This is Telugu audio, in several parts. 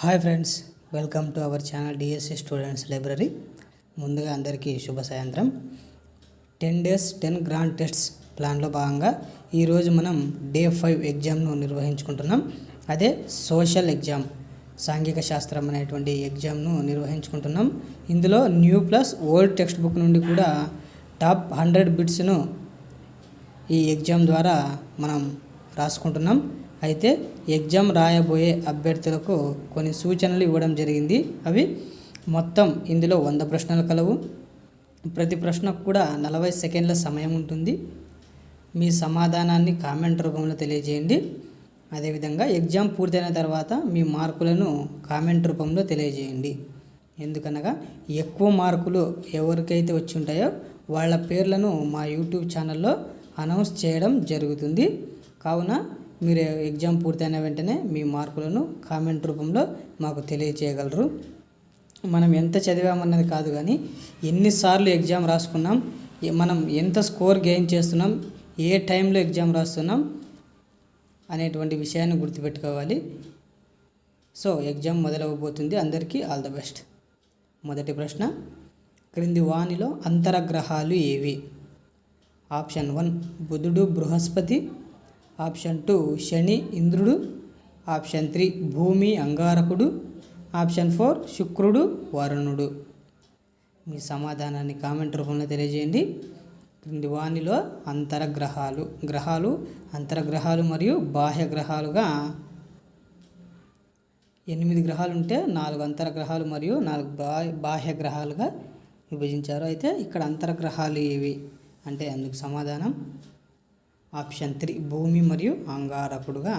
Hi friends, welcome to our channel DSC students library. ముందుగా అందరికీ శుభ సాయంత్రం. 10 days 10 గ్రాండ్ టెస్ట్స్ ప్లాన్లో భాగంగా ఈరోజు మనం డే 5 ఎగ్జామ్ను నిర్వహించుకుంటున్నాం. అదే సోషల్ ఎగ్జామ్, సాంఘిక శాస్త్రం అనేటువంటి ఎగ్జామ్ను నిర్వహించుకుంటున్నాం. ఇందులో new plus old text book నుండి కూడా టాప్ 100 బిట్స్ను ఈ ఎగ్జామ్ ద్వారా మనం రాసుకుంటున్నాం. అయితే ఎగ్జామ్ రాయబోయే అభ్యర్థులకు కొన్ని సూచనలు ఇవ్వడం జరిగింది. అవి మొత్తం ఇందులో 100 ప్రశ్నలు కలవు. ప్రతి ప్రశ్నకు కూడా 40 సెకండ్ల సమయం ఉంటుంది. మీ సమాధానాన్ని కామెంట్ రూపంలో తెలియజేయండి. అదేవిధంగా ఎగ్జామ్ పూర్తయిన తర్వాత మీ మార్కులను కామెంట్ రూపంలో తెలియజేయండి. ఎందుకనగా ఎక్కువ మార్కులు ఎవరికైతే వచ్చి ఉంటాయో వాళ్ళ పేర్లను మా యూట్యూబ్ ఛానల్లో అనౌన్స్ చేయడం జరుగుతుంది. కావున మీరు ఎగ్జామ్ పూర్తయిన వెంటనే మీ మార్కులను కామెంట్ రూపంలో మాకు తెలియజేయగలరు. మనం ఎంత చదివామన్నది కాదు, కానీ ఎన్నిసార్లు ఎగ్జామ్ రాసుకున్నాం, మనం ఎంత స్కోర్ గెయిన్ చేస్తున్నాం, ఏ టైంలో ఎగ్జామ్ రాస్తున్నాం అనేటువంటి విషయాన్ని గుర్తుపెట్టుకోవాలి. సో ఎగ్జామ్ మొదలవబోతుంది. అందరికీ ఆల్ ద బెస్ట్. మొదటి ప్రశ్న, క్రింది వానిలో అంతరగ్రహాలు ఏవి? ఆప్షన్ 1 బుధుడు బృహస్పతి, ఆప్షన్ 2 శని ఇంద్రుడు, ఆప్షన్ 3 భూమి అంగారకుడు, ఆప్షన్ 4 శుక్రుడు వరుణుడు. మీ సమాధానాన్ని కామెంట్ రూపంలో తెలియజేయండి. క్రింది వానిలో గ్రహాలు అంతరగ్రహాలు మరియు బాహ్య గ్రహాలుగా 8 గ్రహాలు ఉంటే 4 అంతరగ్రహాలు మరియు 4 బాహ్య గ్రహాలుగా విభజించారు. అయితే ఇక్కడ అంతరగ్రహాలు ఏవి అంటే అందుకు సమాధానం ఆప్షన్ 3 భూమి మరియు అంగారకుడుగా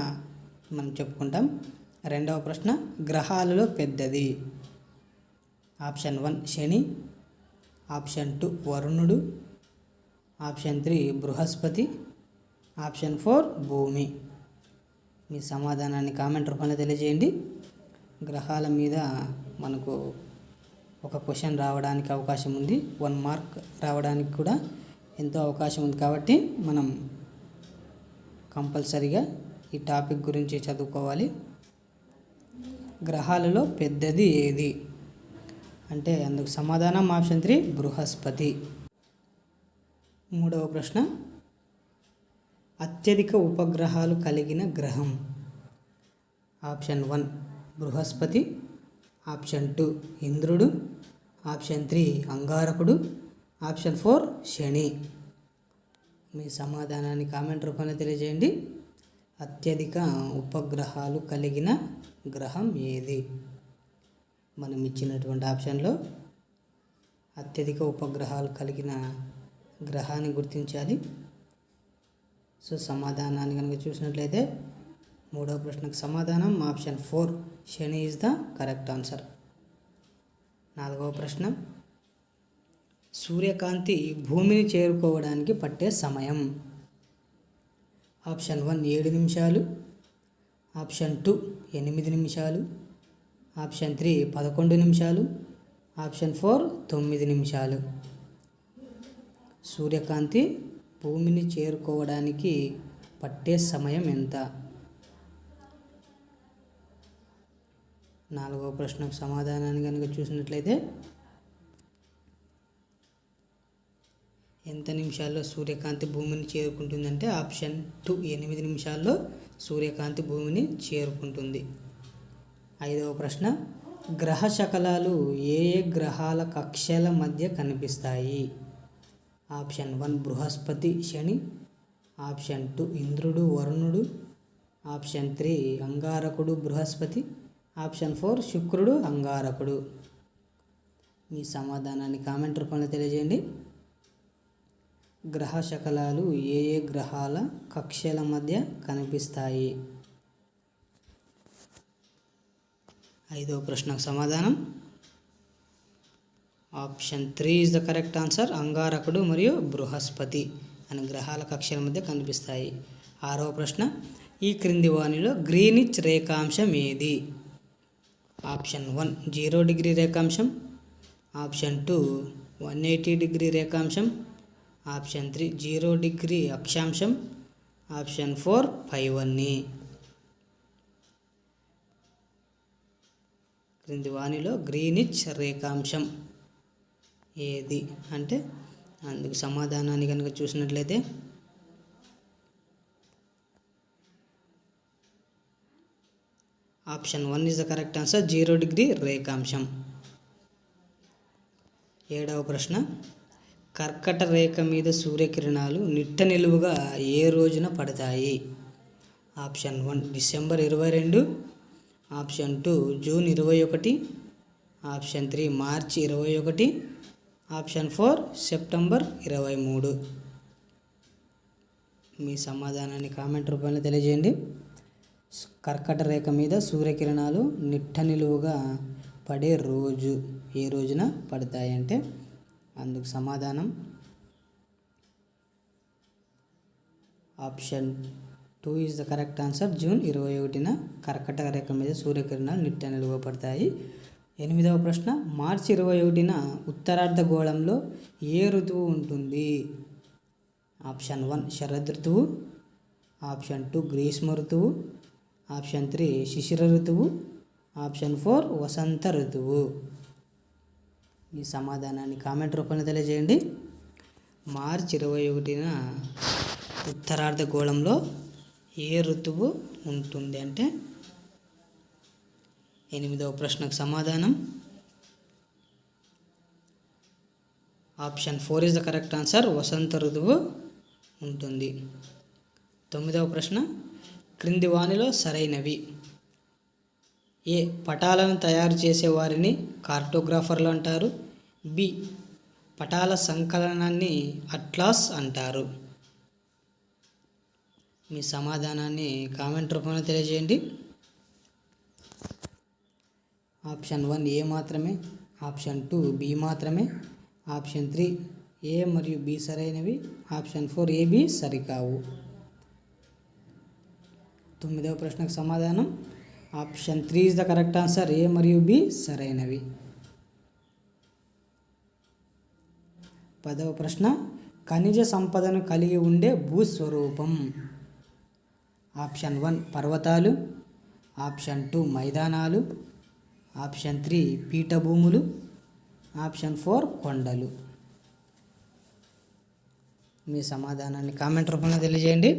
మనం చెప్పుకుంటాం. రెండవ ప్రశ్న, గ్రహాలలో పెద్దది? ఆప్షన్ 1 శని, ఆప్షన్ 2 వరుణుడు, ఆప్షన్ 3 బృహస్పతి, ఆప్షన్ 4 భూమి. మీ సమాధానాన్ని కామెంట్ రూపంలో తెలియజేయండి. గ్రహాల మీద మనకు ఒక క్వశ్చన్ రావడానికి అవకాశం ఉంది, 1 మార్క్ రావడానికి కూడా ఎంతో అవకాశం ఉంది. కాబట్టి మనం కంపల్సరిగా ఈ టాపిక్ గురించి చదువుకోవాలి. గ్రహాలలో పెద్దది ఏది అంటే అందుకు సమాధానం ఆప్షన్ 3 బృహస్పతి. మూడవ ప్రశ్న, అత్యధిక ఉపగ్రహాలు కలిగిన గ్రహం? ఆప్షన్ 1 బృహస్పతి, ఆప్షన్ 2 ఇంద్రుడు, ఆప్షన్ 3 అంగారకుడు, ఆప్షన్ 4 శని. మీ సమాధానాన్ని కామెంట్ రూపంలో తెలియజేయండి. అత్యధిక ఉపగ్రహాలు కలిగిన గ్రహం ఏది? మనం ఇచ్చినటువంటి ఆప్షన్లో అత్యధిక ఉపగ్రహాలు కలిగిన గ్రహాన్ని గుర్తించాలి. సో సమాధానాన్ని కనుక చూసినట్లయితే మూడవ ప్రశ్నకు సమాధానం option 4 Shani is the correct answer. నాలుగవ ప్రశ్న, సూర్యకాంతి భూమిని చేరుకోవడానికి పట్టే సమయం? ఆప్షన్ 1 7 నిమిషాలు, ఆప్షన్ 2 8 నిమిషాలు, ఆప్షన్ 3 11 నిమిషాలు, ఆప్షన్ 4 9 నిమిషాలు. సూర్యకాంతి భూమిని చేరుకోవడానికి పట్టే సమయం ఎంత? నాలుగవ ప్రశ్నకు సమాధానాన్ని కనుక చూసినట్లయితే ఎంత నిమిషాల్లో సూర్యకాంతి భూమిని చేరుకుంటుందంటే ఆప్షన్ 2 8 నిమిషాల్లో సూర్యకాంతి భూమిని చేరుకుంటుంది. ఐదవ ప్రశ్న, గ్రహ శకలాలు ఏ ఏ గ్రహాల కక్ష్యల మధ్య కనిపిస్తాయి? ఆప్షన్ 1 బృహస్పతి శని, ఆప్షన్ 2 ఇంద్రుడు వరుణుడు, ఆప్షన్ 3 అంగారకుడు బృహస్పతి, ఆప్షన్ 4 శుక్రుడు అంగారకుడు. మీ సమాధానాన్ని కామెంట్ రూపంలో తెలియజేయండి. గ్రహ శకలాలు ఏ ఏ గ్రహాల కక్ష్యల మధ్య కనిపిస్తాయి? ఐదవ ప్రశ్నకు సమాధానం option 3 is the correct answer. అంగారకుడు మరియు బృహస్పతి అనే గ్రహాల కక్ష్యల మధ్య కనిపిస్తాయి. ఆరవ ప్రశ్న, ఈ క్రింది వానిలో గ్రీనిచ్ రేఖాంశం ఏది? ఆప్షన్ 1 0 డిగ్రీ రేఖాంశం, ఆప్షన్ 2 180 డిగ్రీ రేఖాంశం, ఆప్షన్ 3 0 డిగ్రీ అక్షాంశం, ఆప్షన్ 4 పైవన్నీ. క్రింది వానిలో గ్రీనిచ్ రేఖాంశం ఏది అంటే అందుకు సమాధానాన్ని కనుక చూసినట్లయితే option 1 is the correct answer, 0 degree రేఖాంశం. 7వ ప్రశ్న, కర్కట రేఖ మీద సూర్యకిరణాలు నిట్ట నిలువుగా ఏ రోజున పడతాయి? Option 1 December 22, option 2 June 21, option 3 మార్చి 21, ఆప్షన్ 4 సెప్టెంబర్ 23. మీ సమాధానాన్ని కామెంట్ రూపంలో తెలియజేయండి. కర్కట రేఖ మీద సూర్యకిరణాలు నిట్ట నిలువుగా పడే రోజు ఏ రోజున పడతాయి అంటే అందుకు సమాధానం option 2 is the correct answer, June 21న కర్కట రేఖ మీద సూర్యకిరణాలు నిట్ట నిలువుగా పడతాయి. 8వ ప్రశ్న, మార్చి 21న ఉత్తరార్ధగోళంలో ఏ ఋతువు ఉంటుంది? ఆప్షన్ 1 శరద్ ఋతువు, ఆప్షన్ 2 గ్రీష్మ ఋతువు, ఆప్షన్ 3 శిశిర ఋతువు, ఆప్షన్ 4 వసంత ఋతువు. ఈ సమాధానాన్ని కామెంట్ రూపంలో తెలియజేయండి. మార్చి 21న ఉత్తరార్ధగోళంలో ఏ ఋతువు ఉంటుంది అంటే 8వ ప్రశ్నకు సమాధానం option 4 is the correct answer, వసంత ఋతువు ఉంటుంది. 9వ ప్రశ్న, క్రింది వానిలో సరైనవి. ఏ పటాలను తయారు చేసేవారిని కార్టోగ్రాఫర్లు అంటారు. బి పటాల సంకలనాన్ని అట్లాస్ అంటారు. మీ సమాధానాన్ని కామెంట్ రూపంలో తెలియజేయండి. ఆప్షన్ 1 ఏ మాత్రమే, ఆప్షన్ 2 బి మాత్రమే, ఆప్షన్ 3 ఏ మరియు బి సరైనవి, ఆప్షన్ 4 ఏ బి సరికావు. 9వ ప్రశ్నకు సమాధానం option 3 is the correct answer, A మరియు బి సరైనవి. 10వ ప్రశ్న, ఖనిజ సంపదను కలిగి ఉండే భూస్వరూపం. ఆప్షన్ 1 పర్వతాలు, ఆప్షన్ 2 మైదానాలు, ఆప్షన్ 3 పీఠభూములు, ఆప్షన్ 4 కొండలు. మీ సమాధానాన్ని కామెంట్ రూపంలో తెలియజేయండి.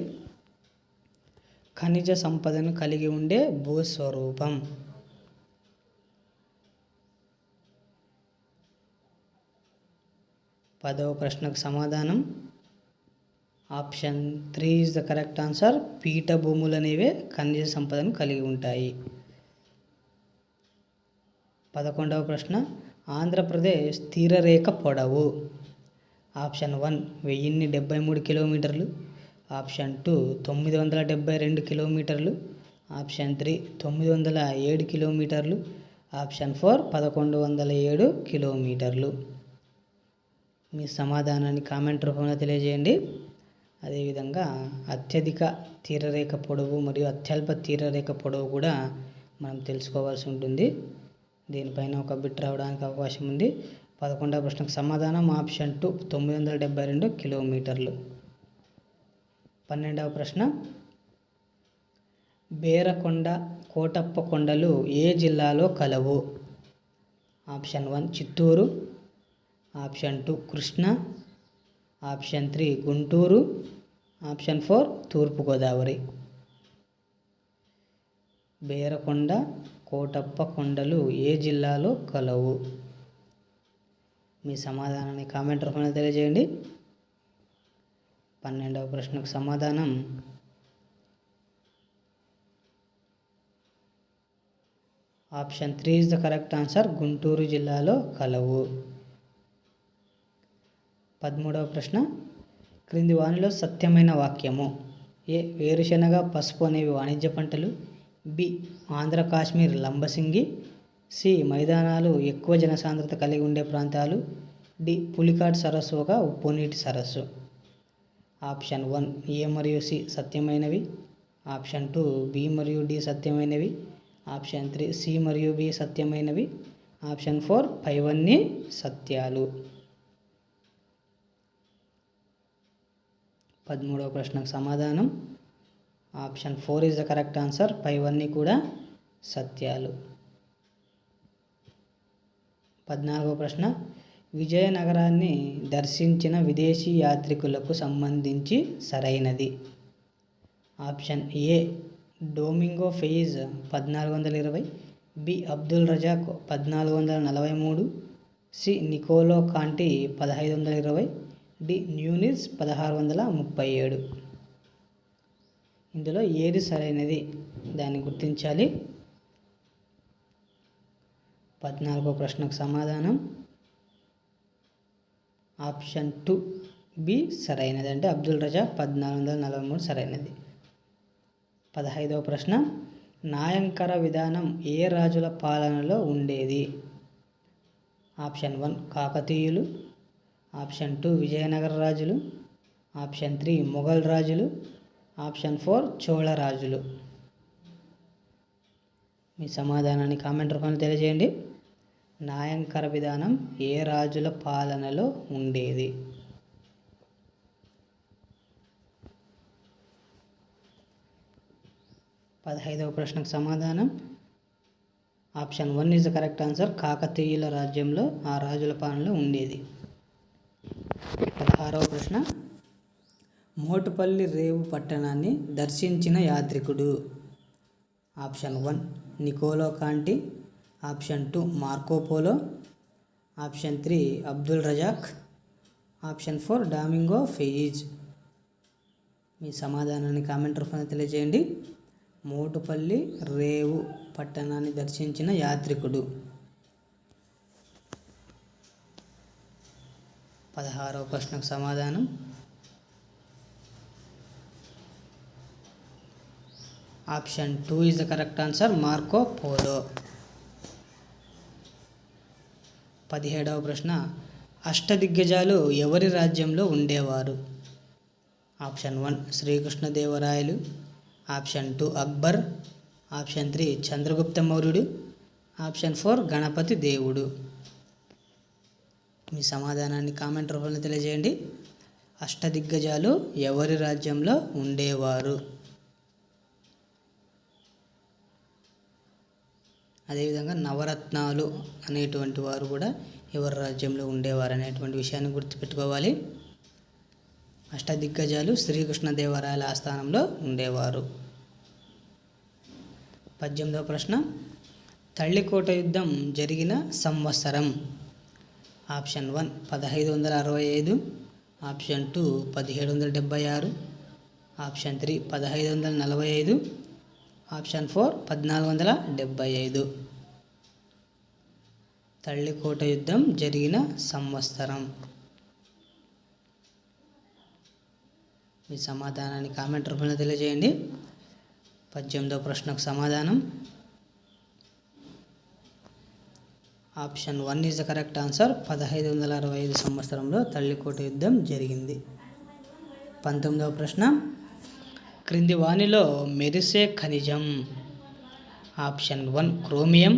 ఖనిజ సంపదను కలిగి ఉండే భూస్వరూపం. 10వ ప్రశ్నకు సమాధానం option 3 is the correct answer, పీఠభూములు అనేవే ఖనిజ సంపదను కలిగి ఉంటాయి. 11వ ప్రశ్న, ఆంధ్రప్రదేశ్ తీరరేఖ పొడవు. ఆప్షన్ 1 1073 కిలోమీటర్లు, ఆప్షన్ 2 972 కిలోమీటర్లు, ఆప్షన్ 3 907 కిలోమీటర్లు, ఆప్షన్ 4 1107 కిలోమీటర్లు. మీ సమాధానాన్ని కామెంట్ రూపంలో తెలియజేయండి. అదేవిధంగా అత్యధిక తీరరేఖ పొడవు మరియు అత్యల్ప తీరరేఖ పొడవు కూడా మనం తెలుసుకోవాల్సి ఉంటుంది. దీనిపైన ఒక బిట్ రావడానికి అవకాశం ఉంది. 11వ ప్రశ్నకు సమాధానం ఆప్షన్ 2 972 కిలోమీటర్లు. 12వ ప్రశ్న, బేరకొండ, కోటప్ప కొండలు ఏ జిల్లాలో కలవు? Option 1 Chittoor, option 2 Krishna, option 3 Guntur, option 4 తూర్పుగోదావరి. బేరకొండ, కోటప్ప కొండలు ఏ జిల్లాలో కలవు? మీ సమాధానాన్ని కామెంట్ రూపంలో తెలియజేయండి. 12వ ప్రశ్నకు సమాధానం option 3 is the correct answer, Guntur జిల్లాలో కలవు. 13వ ప్రశ్న, క్రింది వానిలో సత్యమైన వాక్యము. ఏ వేరుశెనగ, పసుపు అనేవి వాణిజ్య పంటలు, బి ఆంధ్ర కాశ్మీర్ లంబసింగి, సి మైదానాలు ఎక్కువ జనసాంద్రత కలిగి ఉండే ప్రాంతాలు, డి పులికాట్ సరస్సు ఒక ఉప్పునీటి సరస్సు. ఆప్షన్ 1 ఏ మరియు సి సత్యమైనవి, ఆప్షన్ 2 బి మరియు డి సత్యమైనవి, ఆప్షన్ 3 సి మరియు బి సత్యమైనవి, ఆప్షన్ 4 పైవన్నీ సత్యాలు. 13వ ప్రశ్నకు సమాధానం option 4 is the correct answer, పైవన్నీ కూడా సత్యాలు. 14వ ప్రశ్న విజయనగరాన్ని దర్శించిన విదేశీ యాత్రికులకు సంబంధించి సరైనది. Option A Domingo Paes 1420, B Abdul Razzaq 1443, C Niccolo Conti 1520, D Nunes 1637. ఇందులో ఏది సరైనది దాన్ని గుర్తించాలి. 14వ ప్రశ్నకు సమాధానం ఆప్షన్ 2 బి సరైనది, అంటే అబ్దుల్ రజాక్ 1443 సరైనది. 15వ ప్రశ్న నాయంకర విధానం ఏ రాజుల పాలనలో ఉండేది. ఆప్షన్ 1 కాకతీయులు, ఆప్షన్ 2 విజయనగర రాజులు, ఆప్షన్ 3 మొఘల్ రాజులు, ఆప్షన్ 4 చోళ రాజులు. మీ సమాధానాన్ని కామెంట్ రూపంలో తెలియజేయండి. నాయంకర విధానం ఏ రాజుల పాలనలో ఉండేది. పదహైదవ ప్రశ్నకు సమాధానం option 1 is the correct answer. కాకతీయుల రాజ్యంలో ఆ రాజుల పాలనలో ఉండేది. 16వ ప్రశ్న మోటుపల్లి రేవు పట్టణాన్ని దర్శించిన యాత్రికుడు. Option 1 Niccolo Conti, option 2 Marco Polo, option 3 Abdul Razzaq, option 4 Domingo Paes. మీ సమాధానాన్ని కామెంట్ రూపంలో తెలియజేయండి. మోటుపల్లి రేవు పట్టణాన్ని దర్శించిన యాత్రికుడు. 16వ ప్రశ్నకు సమాధానం option 2 is the correct answer, Marco Polo. 17వ ప్రశ్న అష్టదిగ్గజాలు ఎవరి రాజ్యంలో ఉండేవారు. Option 1 Srikrishnadevarayalu, option 2 Akbar, option 3 Chandragupta మౌర్యుడు, ఆప్షన్ 4 గణపతి దేవుడు. మీ సమాధానాన్ని కామెంట్ రూపంలో తెలియజేయండి. అష్టదిగ్గజాలు ఎవరి రాజ్యంలో ఉండేవారు. అదేవిధంగా నవరత్నాలు అనేటువంటి వారు కూడా ఎవరి రాజ్యంలో ఉండేవారు అనేటువంటి విషయాన్ని గుర్తుపెట్టుకోవాలి. అష్టదిగ్గజాలు శ్రీకృష్ణదేవరాయల ఆస్థానంలో ఉండేవారు. 18వ ప్రశ్న తళ్ళికోట యుద్ధం జరిగిన సంవత్సరం. Option 1 1565, option 2 1776, option 3 1545, option 4 1475. తళ్ళికోట యుద్ధం జరిగిన సంవత్సరం. మీ సమాధానాన్ని కామెంట్ రూపంలో తెలియజేయండి. 18వ ప్రశ్నకు సమాధానం option 1 is the correct answer. 1565 సంవత్సరంలో తళ్ళికోట యుద్ధం జరిగింది. 19వ ప్రశ్న క్రింది వానిలో మెరిసే ఖనిజం. ఆప్షన్ 1 క్రోమియం,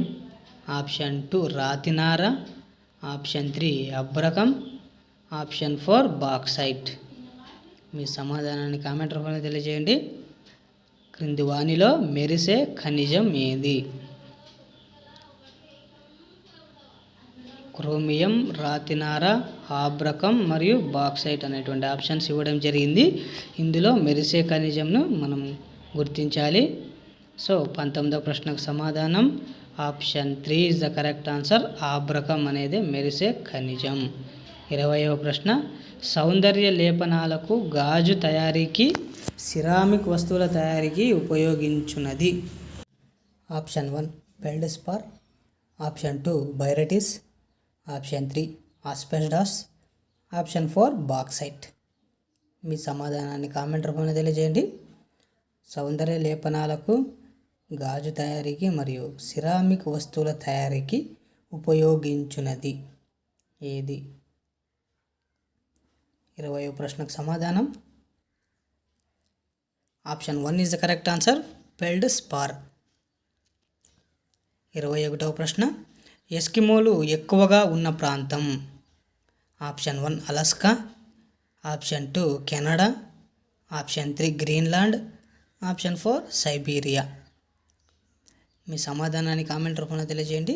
ఆప్షన్ 2 రాతినార, ఆప్షన్ 3 అబ్రకం, ఆప్షన్ 4 బాక్సైట్. మీ సమాధానాన్ని కామెంట్ రూపంలో తెలియజేయండి. క్రింది వానిలో మెరిసే ఖనిజం ఏది. క్రోమియం, రాతినార, ఆబ్రకం మరియు బాక్సైట్ అనేటువంటి ఆప్షన్స్ ఇవ్వడం జరిగింది. ఇందులో మెరిసే ఖనిజంను మనం గుర్తించాలి. సో 19వ ప్రశ్నకు సమాధానం option 3 is the correct answer. ఆబ్రకం అనేది మెరిసే ఖనిజం. 20వ ప్రశ్న సౌందర్య లేపనాలకు, గాజు తయారీకి, సిరామిక్ వస్తువుల తయారీకి ఉపయోగించున్నది. Option 1 feldspar, option 2 barytes, option 3 asbestos, option 4 bauxite. మీ సమాధానాన్ని కామెంట్ రూపంలో తెలియజేయండి. సౌందర్య లేపనాలకు, గాజు తయారీకి మరియు సిరామిక్ వస్తువుల తయారీకి ఉపయోగించున్నది ఏది. 20వ ప్రశ్నకు సమాధానం option 1 is the correct answer, feldspar. 21వ ప్రశ్న ఎస్కిమోలు ఎక్కువగా ఉన్న ప్రాంతం. Option 1 Alaska, option 2 Canada, option 3 Greenland, option 4 Siberia. మీ సమాధానాన్ని కామెంట్ రూపంలో తెలియజేయండి.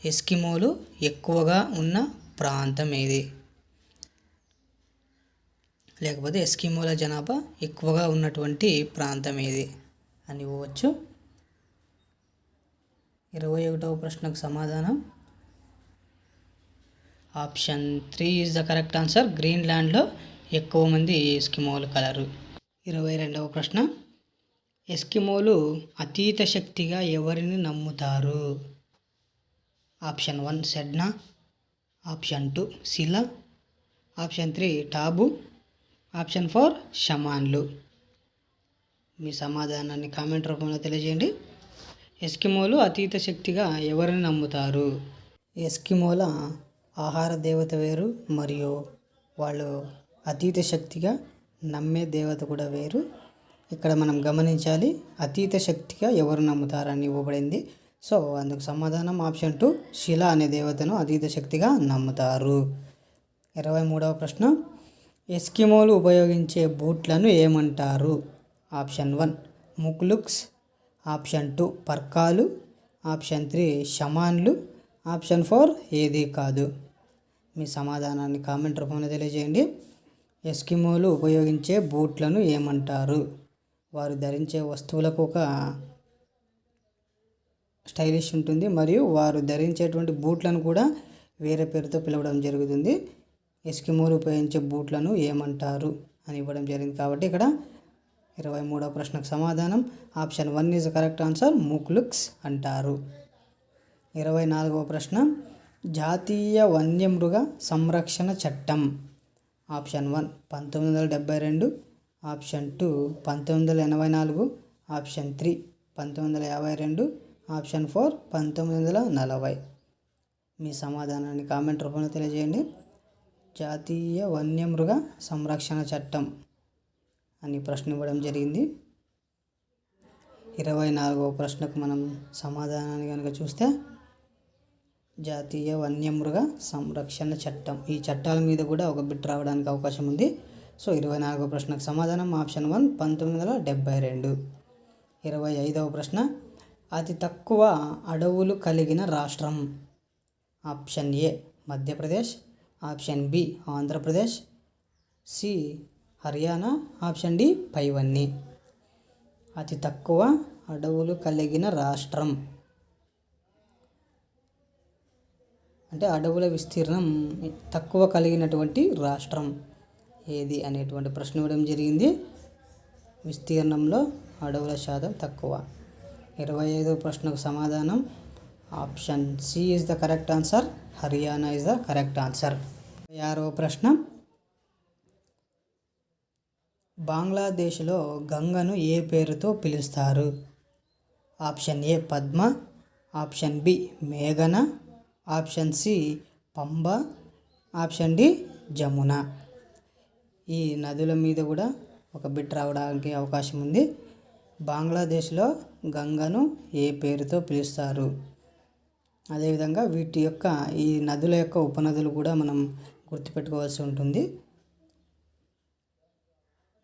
ఎస్కిమోలు ఎక్కువగా ఉన్న ప్రాంతం ఏది? లేకపోతే ఎస్కిమోల జనాభా ఎక్కువగా ఉన్నటువంటి ప్రాంతం ఏది అని ఇవ్వచ్చు. 21వ ప్రశ్నకు సమాధానం option 3 is the correct answer. గ్రీన్లాండ్లో ఎక్కువ మంది ఎస్కిమోలు కలరు. 22వ ప్రశ్న, ఎస్కిమోలు అతీత శక్తిగా ఎవరిని నమ్ముతారు? ఆప్షన్ 1 సెడ్నా, ఆప్షన్ 2 శిల, ఆప్షన్ 3 టాబు, ఆప్షన్ 4 షమాన్లు. మీ సమాధానాన్ని కామెంట్ రూపంలో తెలియజేయండి. ఎస్కిమోలు అతీత శక్తిగా ఎవరిని నమ్ముతారు? ఎస్కిమోల ఆహార దేవత వేరు మరియు వాళ్ళు అతీత శక్తిగా నమ్మే దేవత కూడా వేరు. ఇక్కడ మనం గమనించాలి, అతీత శక్తిగా ఎవరు నమ్ముతారని ఇవ్వబడింది. సో అందుకు సమాధానం ఆప్షన్ 2 శిల అనే దేవతను అతీత శక్తిగా నమ్ముతారు. 23వ ప్రశ్న, ఎస్కిమోలు ఉపయోగించే బూట్లను ఏమంటారు? ఆప్షన్ 1 ముక్లుక్స్, ఆప్షన్ 2 పర్కాలు, ఆప్షన్ 3 షమాన్లు, ఆప్షన్ 4 ఏదీ కాదు. మీ సమాధానాన్ని కామెంట్ రూపంలో తెలియజేయండి. ఎస్కిమోలు ఉపయోగించే బూట్లను ఏమంటారు? వారు ధరించే వస్తువులకు ఒక స్టైలిష్ ఉంటుంది మరియు వారు ధరించేటువంటి బూట్లను కూడా వేరే పేరుతో పిలవడం జరుగుతుంది. ఎస్కిమోలు ఉపయోగించే బూట్లను ఏమంటారు అని ఇవ్వడం జరిగింది. కాబట్టి ఇక్కడ 23వ ప్రశ్నకు సమాధానం ఆప్షన్ 1 ఈజ్ కరెక్ట్ ఆన్సర్, ముక్లుక్స్ అంటారు. 24వ ప్రశ్న, జాతీయ వన్యమృగ సంరక్షణ చట్టం. Option 1 1972, option 2 1984, option 3 1952, option 4 1940. మీ సమాధానాన్ని కామెంట్ రూపంలో తెలియజేయండి. జాతీయ వన్యమృగ సంరక్షణ చట్టం అని ప్రశ్న ఇవ్వడం జరిగింది. 24వ ప్రశ్నకు మనం సమాధానాన్ని కనుక చూస్తే జాతీయ వన్యమృగ సంరక్షణ చట్టం, ఈ చట్టాల మీద కూడా ఒక బిట్ రావడానికి అవకాశం ఉంది. సో 24వ ప్రశ్నకు సమాధానం ఆప్షన్ 1 1972. 25వ ప్రశ్న, అతి తక్కువ అడవులు కలిగిన రాష్ట్రం. Option A Madhya Pradesh, option B Andhra Pradesh, C Haryana, option D పైవన్నీ. అతి తక్కువ అడవులు కలిగిన రాష్ట్రం అంటే అడవుల విస్తీర్ణం తక్కువ కలిగినటువంటి రాష్ట్రం ఏది అనేటువంటి ప్రశ్న ఇవ్వడం జరిగింది. విస్తీర్ణంలో అడవుల శాతం తక్కువ. 25వ ప్రశ్నకు సమాధానం option C is the correct answer, Haryana is the correct answer. 26వ ప్రశ్న, బంగ్లాదేశ్లో గంగను ఏ పేరుతో పిలుస్తారు? Option A Padma, option B మేఘన, option C Pamba, option D Jamuna. ఈ నదుల మీద కూడా ఒక బిట్ రావడానికి అవకాశం ఉంది. బంగ్లాదేశ్లో గంగను ఏ పేరుతో పిలుస్తారు? అదేవిధంగా వీటి యొక్క ఈ నదుల యొక్క ఉపనదులు కూడా మనం గుర్తుపెట్టుకోవాల్సి ఉంటుంది.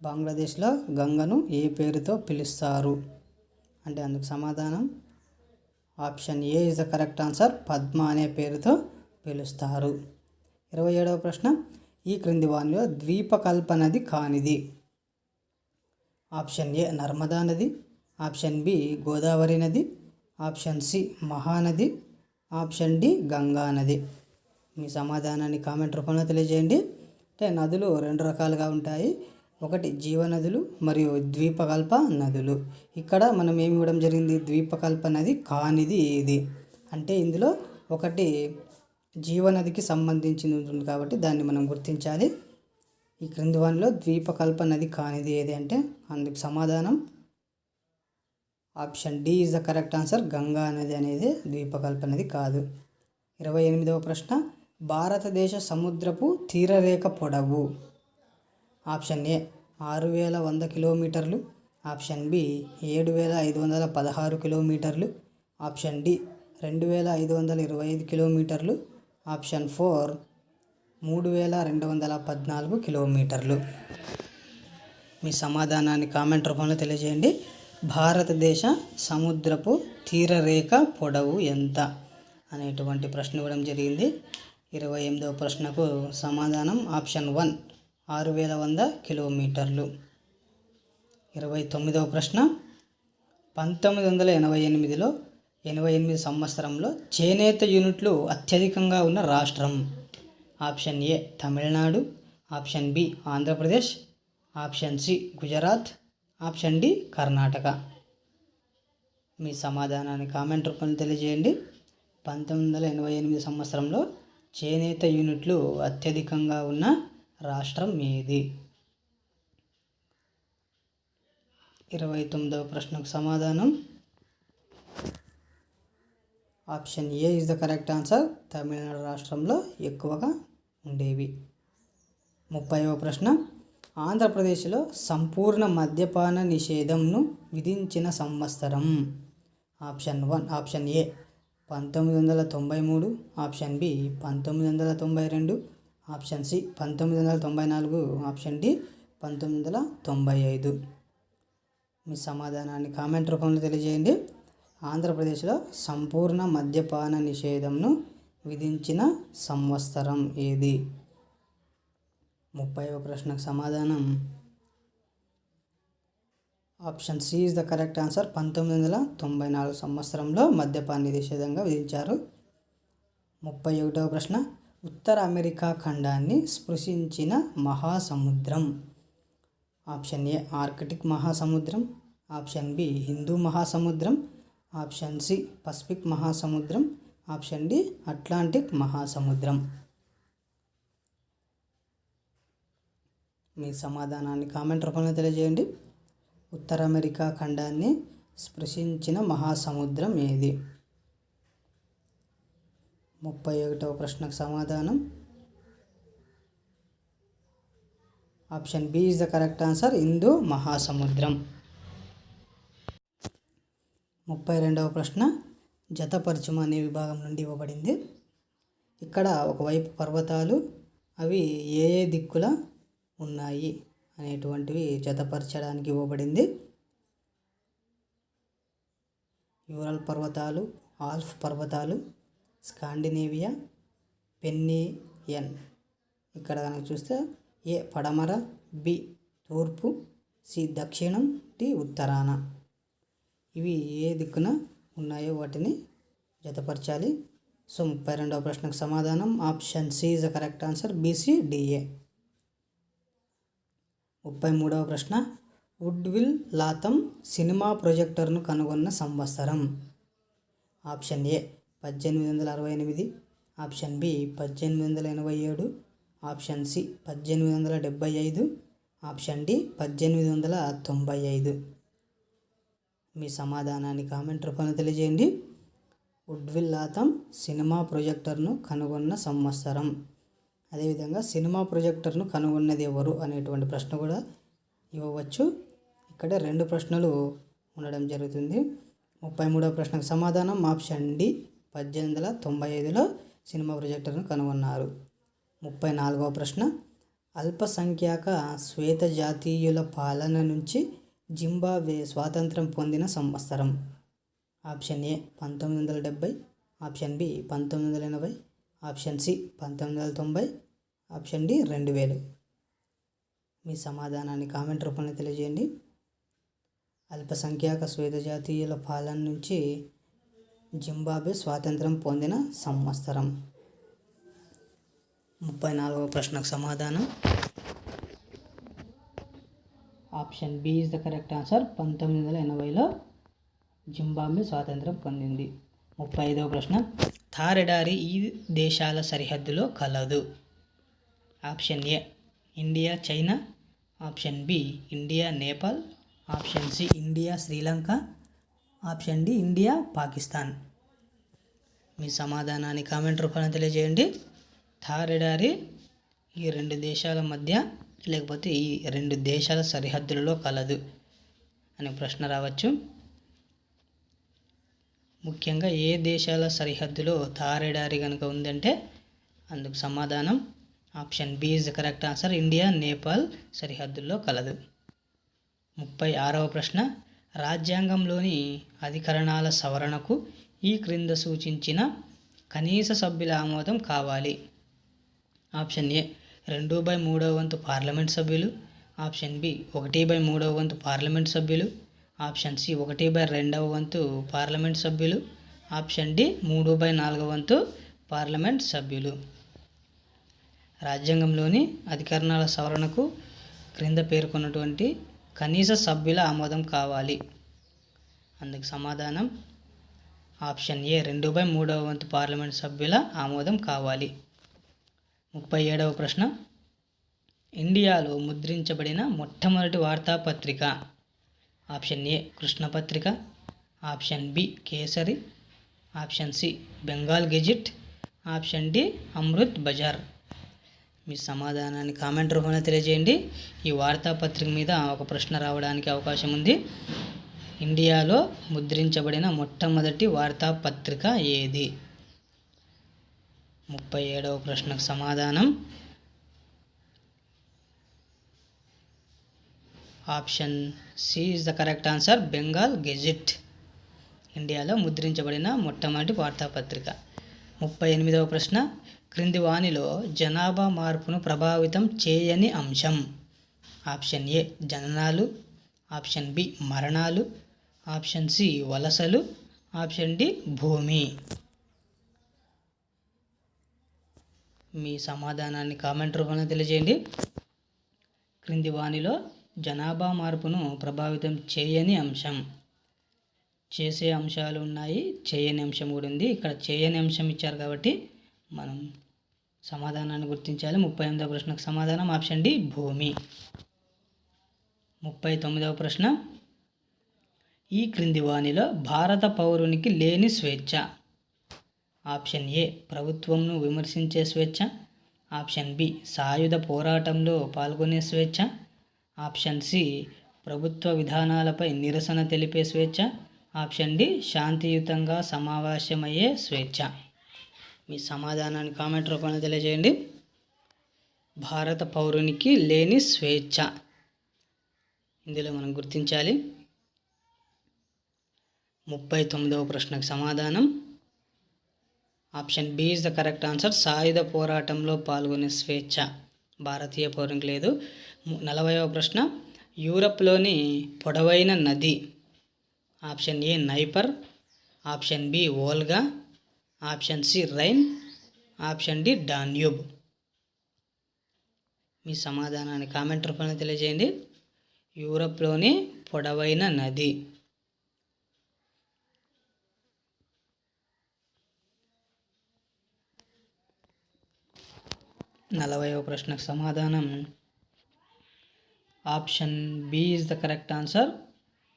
బంగ్లాదేశ్లో గంగను ఏ పేరుతో పిలుస్తారు అంటే అందుకు సమాధానం option A is the correct answer, Padma అనే పేరుతో పిలుస్తారు. 27వ ప్రశ్న, ఈ క్రింది వానిలో ద్వీపకల్ప నది కానిది. ఆప్షన్ ఏ నర్మదా నది, ఆప్షన్ బి గోదావరి నది, option C Mahanadi, option D Ganga నది. మీ సమాధానాన్ని కామెంట్ రూపంలో తెలియజేయండి. అంటే నదులు 2 రకాలుగా ఉంటాయి, ఒకటి జీవనదులు మరియు ద్వీపకల్ప నదులు. ఇక్కడ మనం ఏమి ఇవ్వడం జరిగింది, ద్వీపకల్ప నది కానిది ఏది అంటే ఇందులో ఒకటి జీవనదికి సంబంధించింది ఉంటుంది కాబట్టి దాన్ని మనం గుర్తించాలి. ఈ క్రింది వానిలో ద్వీపకల్ప నది కానిది ఏది అంటే అందుకు సమాధానం option D is the correct answer, Ganga నది అనేది ద్వీపకల్ప నది కాదు. 28వ ప్రశ్న, భారతదేశ సముద్రపు తీరరేఖ పొడవు. ఆప్షన్ ఏ 6100 కిలోమీటర్లు, ఆప్షన్ బి 7516 కిలోమీటర్లు, ఆప్షన్ డి 2525 కిలోమీటర్లు, ఆప్షన్ 4 3214 కిలోమీటర్లు. మీ సమాధానాన్ని కామెంట్ రూపంలో తెలియజేయండి. భారతదేశ సముద్రపు తీరరేఖ పొడవు ఎంత అనేటువంటి ప్రశ్న ఇవ్వడం జరిగింది. 28వ ప్రశ్నకు సమాధానం ఆప్షన్ 1 6100 కిలోమీటర్లు. 29వ ప్రశ్న 1988 సంవత్సరంలో చేనేత యూనిట్లు అత్యధికంగా ఉన్న రాష్ట్రం. Option A Tamil Nadu, option B Andhra Pradesh, option C Gujarat, option D Karnataka. మీ సమాధానాన్ని కామెంట్ రూపంలో తెలియజేయండి. 1988 సంవత్సరంలో చేనేత యూనిట్లు అత్యధికంగా ఉన్న రాష్ట్రం ఏది? 29వ ప్రశ్నకు సమాధానం option A is the correct answer. Tamil Nadu రాష్ట్రంలో ఎక్కువగా ఉండేవి. 30వ ప్రశ్న ఆంధ్రప్రదేశ్లో సంపూర్ణ మద్యపాన నిషేధంను విధించిన సంవత్సరం. Option 1 option A 1993, option B 1992, option C 1994, option D 1995. మీ సమాధానాన్ని కామెంట్ రూపంలో తెలియజేయండి. ఆంధ్రప్రదేశ్లో సంపూర్ణ మద్యపాన నిషేధంను విధించిన సంవత్సరం ఏది? 30వ ప్రశ్నకు సమాధానం option C is the correct answer. 1994 సంవత్సరంలో మద్యపాన నిషేధంగా విధించారు. 31వ ప్రశ్న ఉత్తర అమెరికా ఖండాన్ని స్పృశించిన మహాసముద్రం. ఆప్షన్ ఏ ఆర్కిటిక్ మహాసముద్రం, ఆప్షన్ బి హిందూ మహాసముద్రం, ఆప్షన్ సి పసిఫిక్ మహాసముద్రం, ఆప్షన్ డి అట్లాంటిక్ మహాసముద్రం. మీ సమాధానాన్ని కామెంట్ రూపంలో తెలియజేయండి. ఉత్తర అమెరికా ఖండాన్ని స్పృశించిన మహాసముద్రం ఏది? 31వ ప్రశ్నకు సమాధానం option B is the correct answer. హిందూ మహాసముద్రం. 32వ ప్రశ్న జతపరచుము అనే విభాగం నుండి ఇవ్వబడింది. ఇక్కడ ఒకవైపు పర్వతాలు అవి ఏ ఏ దిక్కుల ఉన్నాయి అనేటువంటివి జతపరచడానికి ఇవ్వబడింది. యూరల్ పర్వతాలు, ఆల్ప్ పర్వతాలు, స్కాండినేవియా, పెన్నియన్. ఇక్కడ కనుక చూస్తే ఏ పడమర, బి తూర్పు, సి దక్షిణం, డి ఉత్తరాన. ఇవి ఏ దిక్కున ఉన్నాయో వాటిని జతపరచాలి. సో 32వ ప్రశ్నకు సమాధానం option C is the correct answer. BCDA. 33వ ప్రశ్న వుడ్విల్ లాథమ్ సినిమా ప్రొజెక్టర్ను కనుగొన్న సంవత్సరం. Option A 1868, option B 1887, option C 1875, option D 1895. మీ సమాధానాన్ని కామెంట్ రూపంలో తెలియజేయండి. వుడ్విల్ లాథమ్ సినిమా ప్రొజెక్టర్ను కనుగొన్న సంవత్సరం. అదేవిధంగా సినిమా ప్రొజెక్టర్ను కనుగొన్నది ఎవరు అనేటువంటి ప్రశ్న కూడా ఇవ్వవచ్చు. ఇక్కడ 2 ప్రశ్నలు ఉండడం జరుగుతుంది. 33వ ప్రశ్నకు సమాధానం ఆప్షన్ డి 1895లో సినిమా ప్రొజెక్టర్ను కనుగొన్నారు. 34వ ప్రశ్న అల్పసంఖ్యాక శ్వేత జాతీయుల పాలన నుంచి జింబాబ్వే స్వాతంత్రం పొందిన సంవత్సరం. Option A 1970, option B 1980, option C 1990, option D 2000. మీ సమాధానాన్ని కామెంట్ రూపంలో తెలియజేయండి. అల్పసంఖ్యాక శ్వేత జాతీయుల పాలన నుంచి జింబాబ్వే స్వాతంత్రం పొందిన సంవత్సరం. 34వ ప్రశ్నకు సమాధానం option B is the correct answer. 1980లో జింబాబ్వే స్వాతంత్రం పొందింది. 35వ ప్రశ్న థార్ ఎడారి ఈ దేశాల సరిహద్దులో కలదు. Option A India China, option B India Nepal, option C India Sri Lanka, option D India Pakistan. మీ సమాధానాన్ని కామెంట్ రూపంలో తెలియజేయండి. థార్ ఎడారి ఈ 2 దేశాల మధ్య లేకపోతే ఈ 2 దేశాల సరిహద్దులలో కలదు అనే ప్రశ్న రావచ్చు. ముఖ్యంగా ఏ దేశాల సరిహద్దులో థార్ ఎడారి కనుక ఉందంటే అందుకు సమాధానం option B is the correct answer. India Nepal సరిహద్దుల్లో కలదు. 36వ ప్రశ్న రాజ్యాంగంలోని అధికరణాల సవరణకు ఈ క్రింద సూచించిన కనీస సభ్యుల ఆమోదం కావాలి? ఆప్షన్ ఏ 2/3 వంతు పార్లమెంట్ సభ్యులు, ఆప్షన్ బి 1/3 వంతు పార్లమెంట్ సభ్యులు, ఆప్షన్ సి 1/2 వంతు పార్లమెంట్ సభ్యులు, ఆప్షన్ డి 3/4 వంతు పార్లమెంట్ సభ్యులు. రాజ్యాంగంలోని అధికరణాల సవరణకు క్రింద పేర్కొన్నటువంటి కనీస సభ్యుల ఆమోదం కావాలి. అందుకు సమాధానం ఆప్షన్ ఏ 2/3 వంతు పార్లమెంట్ సభ్యుల ఆమోదం కావాలి. 37వ ప్రశ్న, ఇండియాలో ముద్రించబడిన మొట్టమొదటి వార్తాపత్రిక? Option A Krishna Patrika, option B Kesari, option C Bengal gazette, option D Amrit Bazar. మీ సమాధానాన్ని కామెంట్ రూపంలో తెలియజేయండి. ఈ వార్తాపత్రిక మీద ఒక ప్రశ్న రావడానికి అవకాశం ఉంది. ఇండియాలో ముద్రించబడిన మొట్టమొదటి వార్తాపత్రిక ఏది? 37వ ప్రశ్నకు సమాధానం option C is the correct answer, Bengal gazette. ఇండియాలో ముద్రించబడిన మొట్టమొదటి వార్తాపత్రిక. 38వ ప్రశ్న, క్రింది వానిలో జనాభా మార్పును ప్రభావితం చేయని అంశం? ఆప్షన్ ఏ జననాలు, ఆప్షన్ బి మరణాలు, ఆప్షన్ సి వలసలు, ఆప్షన్ డి భూమి. మీ సమాధానాన్ని కామెంట్ రూపంలో తెలియజేయండి. క్రింది వానిలో జనాభా మార్పును ప్రభావితం చేయని అంశం? చేసే అంశాలు ఉన్నాయి, చేయని అంశం కూడా ఉంది. ఇక్కడ చేయని అంశం ఇచ్చారు కాబట్టి మనం సమాధానాన్ని గుర్తించాలి. 38వ ప్రశ్నకు సమాధానం ఆప్షన్ డి భూమి. 39వ ప్రశ్న, ఈ క్రింది వానిలో భారత పౌరునికి లేని స్వేచ్ఛ? ఆప్షన్ ఏ ప్రభుత్వంను విమర్శించే స్వేచ్ఛ, ఆప్షన్ బి సాయుధ పోరాటంలో పాల్గొనే స్వేచ్ఛ, ఆప్షన్ సి ప్రభుత్వ విధానాలపై నిరసన తెలిపే స్వేచ్ఛ, ఆప్షన్ డి శాంతియుతంగా సమావేశమయ్యే స్వేచ్ఛ. మీ సమాధానాన్ని కామెంట్ రూపంలో తెలియజేయండి. భారత పౌరునికి లేని స్వేచ్ఛ, ఇందులో మనం గుర్తించాలి. 39వ ప్రశ్నకు సమాధానం option B is the correct answer, సాయుధ పోరాటంలో పాల్గొనే స్వేచ్ఛ భారతీయ పౌరునికి లేదు. 40వ ప్రశ్న, యూరప్లోని పొడవైన నది? Option A Dnieper, option B Volga, option C Rhine, option D Danube. మీ సమాధానాన్ని కామెంట్ రూపంలో తెలియజేయండి. యూరప్లోని పొడవైన నది. 40వ ప్రశ్నకు సమాధానం option B is the correct answer,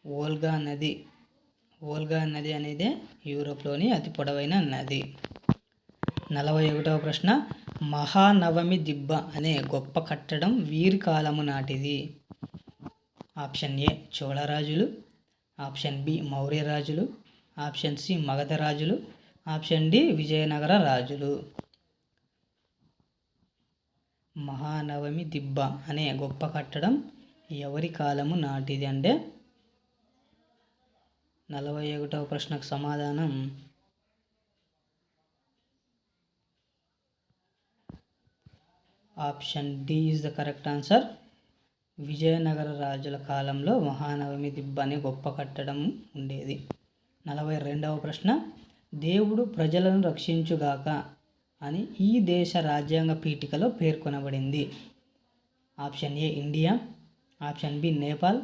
Volga నది. వోల్గా నది అనేది యూరోప్లోని అతి పొడవైన నది. 41వ ప్రశ్న, మహానవమి దిబ్బ అనే గొప్ప కట్టడం వీరి కాలము నాటిది? ఆప్షన్ ఏ చోళరాజులు, ఆప్షన్ బి మౌర్య రాజులు, ఆప్షన్ సి మగధ రాజులు, ఆప్షన్ డి విజయనగర రాజులు. మహానవమి దిబ్బ అనే గొప్ప కట్టడం ఎవరి కాలము నాటిది అంటే 41వ ప్రశ్నకు సమాధానం option D is the correct answer. Vijayanagara రాజుల కాలంలో మహానవమి దిబ్బ అనే గొప్ప కట్టడం ఉండేది. 42వ ప్రశ్న, దేవుడు ప్రజలను రక్షించుగాక అని ఈ దేశ రాజ్యాంగ పీఠికలో పేర్కొనబడింది? Option A India, option B Nepal,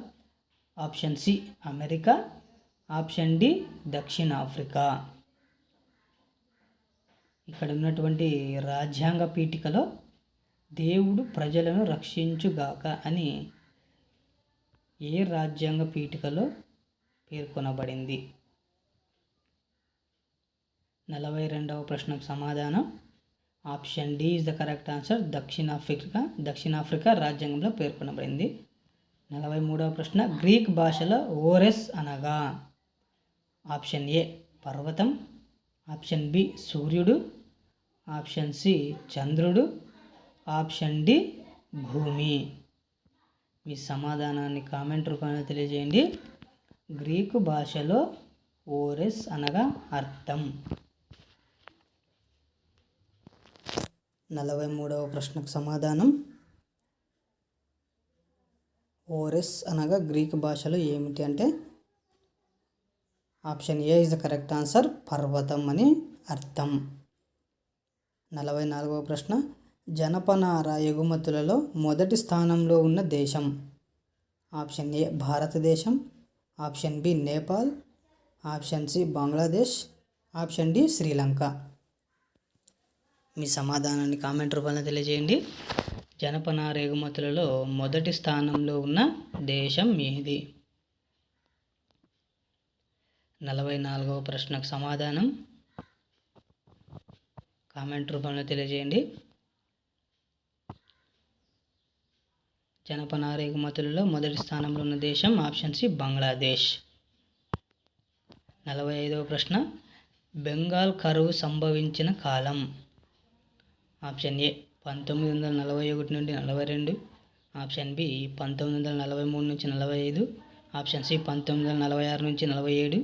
option C America, option D దక్షిణాఫ్రికా. ఇక్కడ ఉన్నటువంటి రాజ్యాంగ పీఠికలో దేవుడు ప్రజలను రక్షించుగాక అని ఏ రాజ్యాంగ పీఠికలో పేర్కొనబడింది? 42వ ప్రశ్నకు సమాధానం option D is the correct answer, దక్షిణాఫ్రికా రాజ్యాంగంలో పేర్కొనబడింది. 43వ ప్రశ్న, గ్రీక్ భాషలో ఓరెస్ అనగా? ఆప్షన్ ఏ పర్వతం, ఆప్షన్ బి సూర్యుడు, ఆప్షన్ సి చంద్రుడు, ఆప్షన్ డి భూమి. మీ సమాధానాన్ని కామెంట్ రూపంలో తెలియజేయండి. గ్రీకు భాషలో ఓరెస్ అనగా అర్థం. 43వ ప్రశ్నకు సమాధానం ఓరెస్ అనగా గ్రీక్ భాషలో ఏమిటి అంటే option A is the correct answer, పర్వతం అని అర్థం. 44వ ప్రశ్న జనపనార ఎగుమతులలో మొదటి స్థానంలో ఉన్న దేశం. ఆప్షన్ ఏ భారతదేశం, option B Nepal, option C Bangladesh, option D Sri Lanka. మీ సమాధానాన్ని కామెంట్ రూపంలో తెలియజేయండి. జనపనార ఎగుమతులలో మొదటి స్థానంలో ఉన్న దేశం ఏది? 44వ ప్రశ్నకు సమాధానం కామెంట్ రూపంలో తెలియజేయండి. జనపనార ఎగుమతులలో మొదటి స్థానంలో ఉన్న దేశం ఆప్షన్ సి బంగ్లాదేశ్. 45వ ప్రశ్న బెంగాల్ కరువు సంభవించిన కాలం. ఆప్షన్ ఏ 1941 నుండి 42, ఆప్షన్ బి 1943 నుంచి 45, ఆప్షన్ సి 1946 నుంచి 47,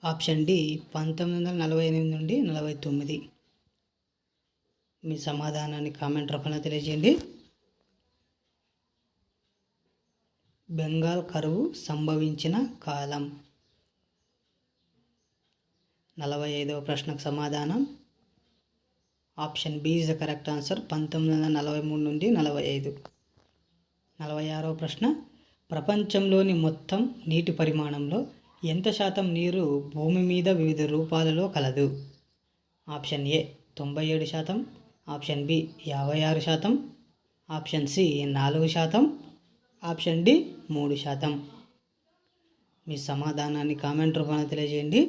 ఆప్షన్ డి 1948 నుండి 49. మీ సమాధానాన్ని కామెంట్ రూపంలో తెలియజేయండి. బెంగాల్ కరువు సంభవించిన కాలం. 45వ ప్రశ్నకు సమాధానం option B is the correct answer, 1943 నుండి 45. 46వ ప్రశ్న ప్రపంచంలోని మొత్తం నీటి పరిమాణంలో ఎంత శాతం నీరు భూమి మీద వివిధ రూపాలలో కలదు? Option A 97%, option B 56%, option C 4%, option D 3%. మీ సమాధానాన్ని కామెంట్ రూపంలో తెలియజేయండి.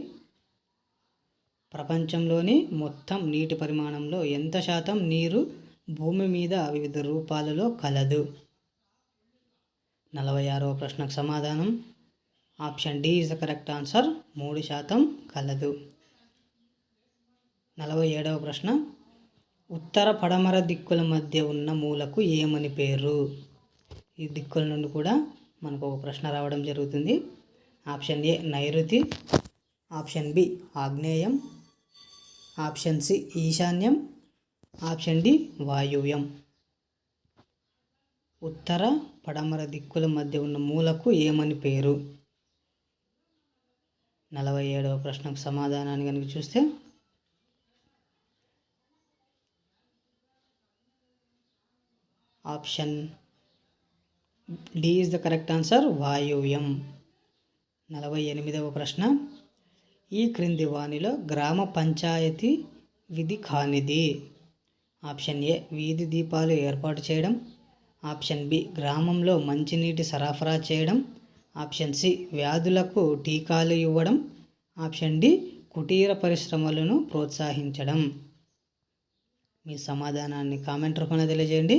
ప్రపంచంలోని మొత్తం నీటి పరిమాణంలో ఎంత శాతం నీరు భూమి మీద వివిధ రూపాలలో కలదు? 46వ ప్రశ్నకు సమాధానం option D is the correct answer, 3% కలదు. 47వ ప్రశ్న ఉత్తర పడమర దిక్కుల మధ్య ఉన్న మూలకు ఏమని పేరు? ఈ దిక్కుల నుండి కూడా మనకు ఒక ప్రశ్న రావడం జరుగుతుంది. ఆప్షన్ ఏ నైరుతి, ఆప్షన్ బి ఆగ్నేయం, ఆప్షన్ సి ఈశాన్యం, ఆప్షన్ డి వాయువ్యం. ఉత్తర పడమర దిక్కుల మధ్య ఉన్న మూలకు ఏమని పేరు? 47వ ప్రశ్నకు సమాధానాన్ని కనుక చూస్తే option D is the correct answer, వాయువ్యం. 48వ ప్రశ్న ఈ క్రింది వానిలో గ్రామ పంచాయతీ విధి కానిది? ఆప్షన్ ఏ వీధి దీపాలు ఏర్పాటు చేయడం, ఆప్షన్ బి గ్రామంలో మంచినీటి సరఫరా చేయడం, ఆప్షన్ సి వ్యాధులకు టీకాలు ఇవ్వడం, ఆప్షన్ డి కుటీర పరిశ్రమలను ప్రోత్సహించడం. మీ సమాధానాన్ని కామెంట్ రూపంలో తెలియజేయండి.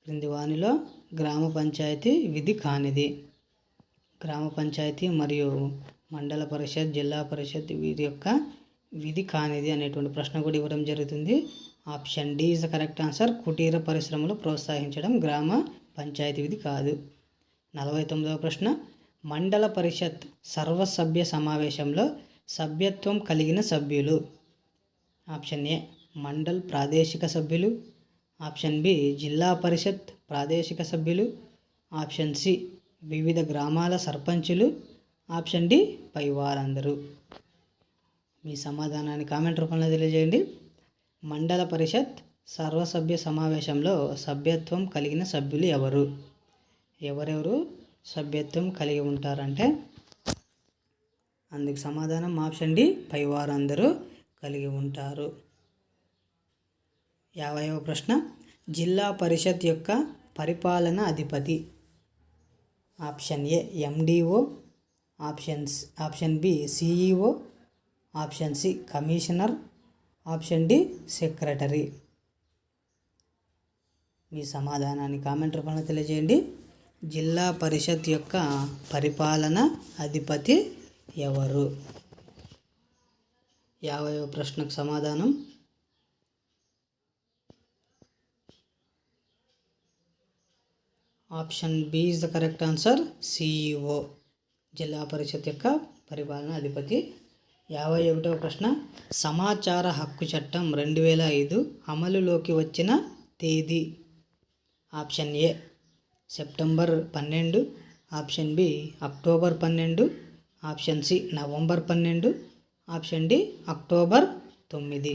క్రింది వానిలో గ్రామ పంచాయతీ విధి కానిది. గ్రామ పంచాయతీ మరియు మండల పరిషత్, జిల్లా పరిషత్ వీరి యొక్క విధి కానిది అనేటువంటి ప్రశ్న కూడా ఇవ్వడం జరుగుతుంది. Option D is the correct answer, కుటీర పరిశ్రమలు ప్రోత్సహించడం గ్రామ పంచాయతీ విధి కాదు. 49వ ప్రశ్న మండల పరిషత్ సర్వసభ్య సమావేశంలో సభ్యత్వం కలిగిన సభ్యులు. ఆప్షన్ ఏ మండల్ ప్రాదేశిక సభ్యులు, ఆప్షన్ బి జిల్లా పరిషత్ ప్రాదేశిక సభ్యులు, ఆప్షన్ సి వివిధ గ్రామాల సర్పంచులు, ఆప్షన్ డి పై వారందరూ. మీ సమాధానాన్ని కామెంట్ రూపంలో తెలియజేయండి. మండల పరిషత్ సర్వసభ్య సమావేశంలో సభ్యత్వం కలిగిన సభ్యులు ఎవరు? ఎవరెవరు సభ్యత్వం కలిగి ఉంటారంటే అందుకు సమాధానం ఆప్షన్ డి పై వారందరూ కలిగి ఉంటారు. 50వ ప్రశ్న జిల్లా పరిషత్ యొక్క పరిపాలన అధిపతి. Option A MDO, option B CEO, option C commissioner, option D secretary. మీ సమాధానాన్ని కామెంట్ రూపంలో తెలియజేయండి. జిల్లా పరిషత్ యొక్క పరిపాలన అధిపతి ఎవరు? 50వ ప్రశ్నకు సమాధానం option B is the correct answer, CEO. Zilla Parishad యొక్క పరిపాలన అధిపతి 51వ ప్రశ్న, సమాచార హక్కు చట్టం 2005 అమలులోకి వచ్చిన తేదీ. Option A September 12, option B October 12, option C November 12, option D October 9.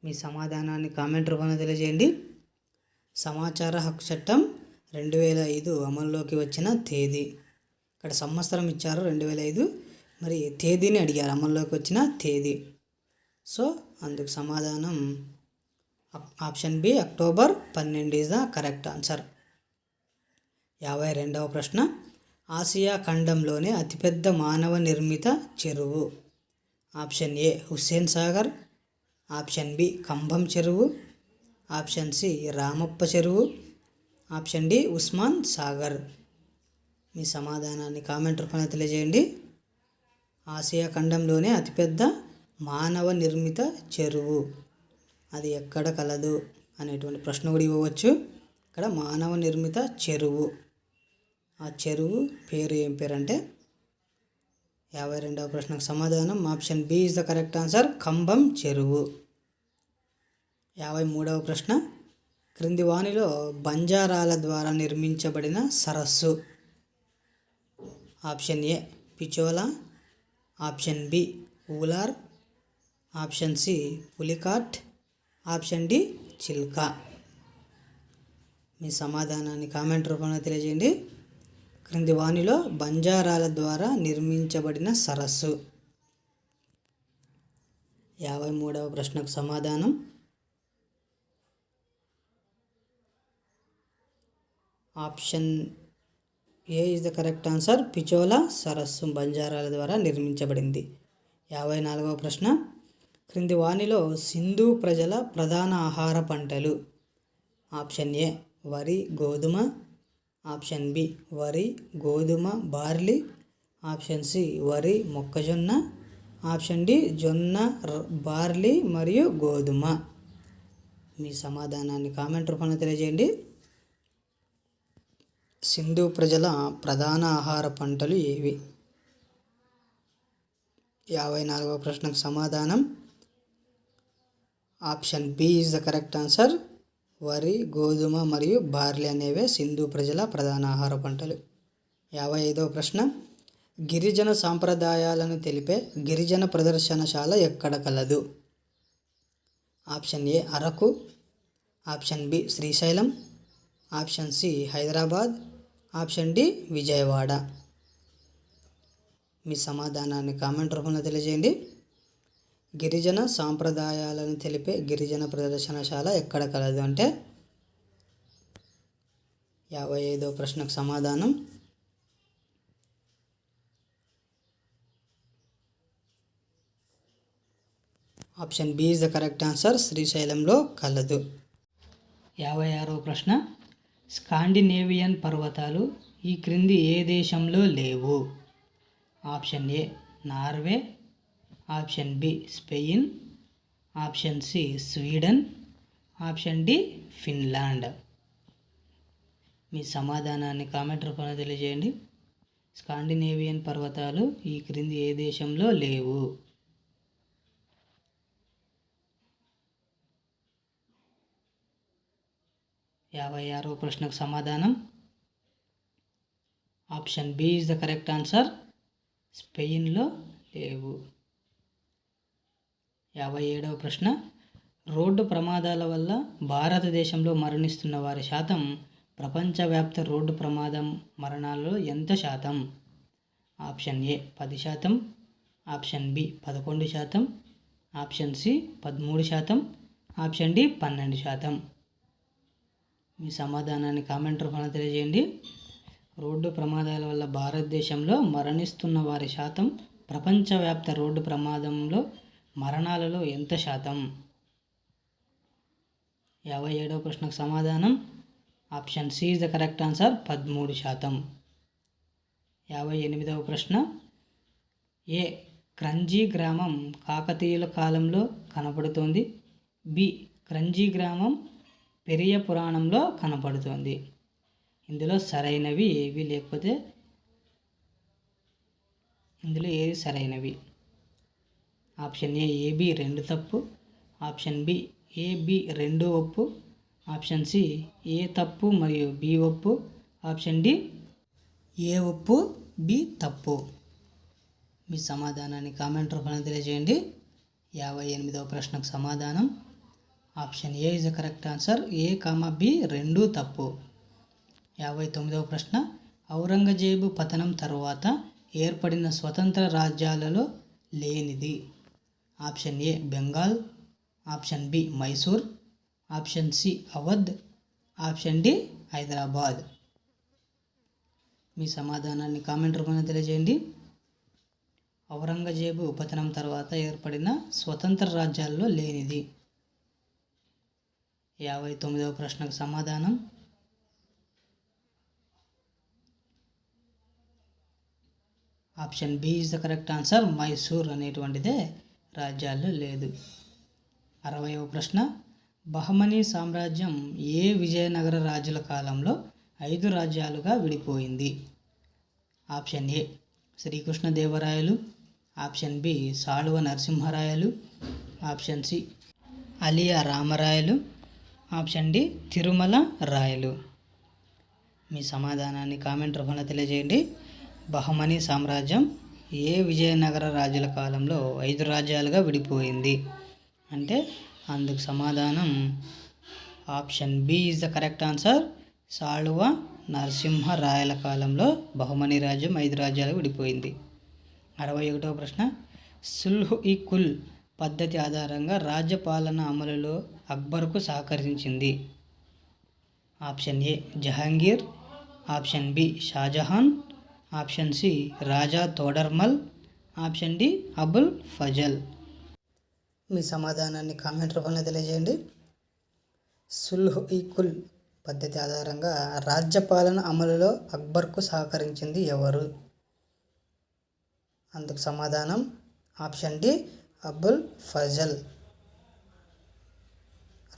మీ సమాధానాన్ని కామెంట్ రూపంలో తెలియజేయండి. సమాచార హక్కు చట్టం 2005 అమల్లోకి వచ్చిన తేదీ. ఇక్కడ సంవత్సరం ఇచ్చారు 2005, మరి తేదీని అడిగారు, అమల్లోకి వచ్చిన తేదీ. సో అందుకు సమాధానం option B October 12 is the correct answer. 52వ ప్రశ్న, ఆసియా ఖండంలోనే అతిపెద్ద మానవ నిర్మిత చెరువు. Option A Hussain Sagar, option B Kambham చెరువు, ఆప్షన్ సి రామప్ప చెరువు, ఆప్షన్ డి ఉస్మాన్ సాగర్. మీ సమాధానాన్ని కామెంట్ రూపంలో తెలియజేయండి. ఆసియా ఖండంలోనే అతిపెద్ద మానవ నిర్మిత చెరువు అది ఎక్కడ కలదు అనేటువంటి ప్రశ్న కూడా ఇవ్వవచ్చు. ఇక్కడ మానవ నిర్మిత చెరువు, ఆ చెరువు పేరు ఏం పేరు అంటే 52వ ప్రశ్నకు సమాధానం option B is the correct answer, Kambham చెరువు. 53వ ప్రశ్న, క్రింది వానిలో బంజారాల ద్వారా నిర్మించబడిన సరస్సు. Option A Pichola, option B Wular, option C Pulicat, option D Chilika. మీ సమాధానాన్ని కామెంట్ రూపంలో తెలియజేయండి. క్రింది వానిలో బంజారాల ద్వారా నిర్మించబడిన సరస్సు. 53వ ప్రశ్నకు సమాధానం option A is the correct answer, Pichola సరస్సు బంజారాల ద్వారా నిర్మించబడింది. 54వ ప్రశ్న, క్రింది వానిలో సింధు ప్రజల ప్రధాన ఆహార పంటలు. ఆప్షన్ ఏ వరి గోధుమ, ఆప్షన్ బి వరి గోధుమ బార్లీ, ఆప్షన్ సి వరి మొక్కజొన్న, ఆప్షన్ డి జొన్న బార్లీ మరియు గోధుమ. మీ సమాధానాన్ని కామెంట్ రూపంలో తెలియజేయండి. సింధు ప్రజల ప్రధాన ఆహార పంటలు ఏవి? 54వ ప్రశ్నకు సమాధానం option B is the correct answer, వరి గోధుమ మరియు బార్లీ అనేవే సింధు ప్రజల ప్రధాన ఆహార పంటలు. 55వ ప్రశ్న, గిరిజన సాంప్రదాయాలను తెలిపే గిరిజన ప్రదర్శనశాల ఎక్కడ కలదు? Option A Araku, option B Srisailam, option C Hyderabad, option D Vijayawada. మీ సమాధానాన్ని కామెంట్ రూపంలో తెలియజేయండి. గిరిజన సాంప్రదాయాలను తెలిపే గిరిజన ప్రదర్శనశాల ఎక్కడ కలదు అంటే 55వ ప్రశ్నకు సమాధానం option B is the correct answer, శ్రీశైలంలో కలదు. 56వ ప్రశ్న, స్కాండినేవియన్ పర్వతాలు ఈ క్రింది ఏ దేశంలో లేవు? Option A Norway, option B Spain, option C Sweden, option D Finland. మీ సమాధానాన్ని కామెంట్ రూపంలో తెలియజేయండి. స్కాండినేవియన్ పర్వతాలు ఈ క్రింది ఏ దేశంలో లేవు? యాభై 56వ ప్రశ్నకు సమాధానం option B is the correct answer, స్పెయిన్లో లేవు. 57వ ప్రశ్న, రోడ్డు ప్రమాదాల వల్ల భారతదేశంలో మరణిస్తున్న వారి శాతం ప్రపంచవ్యాప్త రోడ్డు ప్రమాదం మరణాలలో ఎంత శాతం? Option A 10%, option B 11%, option C 13%, option D 12%. మీ సమాధానాన్ని కామెంట్ రూపంలో తెలియజేయండి. రోడ్డు ప్రమాదాల వల్ల భారతదేశంలో మరణిస్తున్న వారి శాతం ప్రపంచవ్యాప్త రోడ్డు ప్రమాదంలో మరణాలలో ఎంత శాతం? 57వ ప్రశ్నకు సమాధానం option C is the correct answer, 13%. 58వ ప్రశ్న, ఏ క్రంజీ గ్రామం కాకతీయుల కాలంలో కనపడుతోంది? బి క్రంజీ గ్రామం పెరియ పురాణంలో కనపడుతోంది. ఇందులో సరైనవి ఏవి, లేకపోతే ఇందులో ఏది సరైనవి? ఆప్షన్ ఏ ఏబి 2 తప్పు, ఆప్షన్ బి ఏబి 2 ఒప్పు, ఆప్షన్ సి ఏ తప్పు మరియు బి ఒప్పు, ఆప్షన్ డి ఏ ఒప్పు బి తప్పు. మీ సమాధానాన్ని కామెంట్ రూపంలో తెలియజేయండి. 58వ ప్రశ్నకు సమాధానం option A is the correct answer. A comma B 2 తప్పు. 59వ ప్రశ్న ఔరంగజేబు పతనం తరువాత ఏర్పడిన స్వతంత్ర రాజ్యాలలో లేనిది. Option A Bengal, option B Mysore, option C Awadh, option D Hyderabad. మీ సమాధానాన్ని కామెంట్ రూపంలో తెలియజేయండి. ఔరంగజేబు పతనం తర్వాత ఏర్పడిన స్వతంత్ర రాజ్యాల్లో లేనిది. 59వ ప్రశ్నకు సమాధానం option B is the correct answer. Mysore అనేటువంటిదే రాజ్యాల్లో లేదు. 60వ ప్రశ్న బహమనీ సామ్రాజ్యం ఏ విజయనగర రాజుల కాలంలో 5 రాజ్యాలుగా విడిపోయింది. Option A Srikrishnadevarayalu, option B Saluva Narasimharayalu, option C Aliya Ramarayalu, option D Tirumala Rayalu. మీ సమాధానాన్ని కామెంట్ రూపంలో తెలియజేయండి. బహమనీ సామ్రాజ్యం ఏ విజయనగర రాజుల కాలంలో 5 రాజ్యాలుగా విడిపోయింది అంటే అందుకు సమాధానం option B is the correct answer. Saluva నరసింహరాయల కాలంలో బహమనీ రాజ్యం 5 రాజ్యాలుగా విడిపోయింది. 61వ ప్రశ్న సుల్హ్ ఇ కుల్ పద్ధతి ఆధారంగా రాజ్యపాలన అమలులో అక్బర్కు సహకరించింది. Option A Jahangir, option B Shah Jahan, option C Raja Todarmal, option D Abul Fazal. మీ సమాధానాన్ని కామెంట్ రూపంలో తెలియజేయండి. సుల్హ్ ఇ కుల్ పద్ధతి ఆధారంగా రాజ్యపాలన అమలులో అక్బర్కు సహకరించింది ఎవరు? అందుకు సమాధానం ఆప్షన్ డి అబుల్ ఫజల్.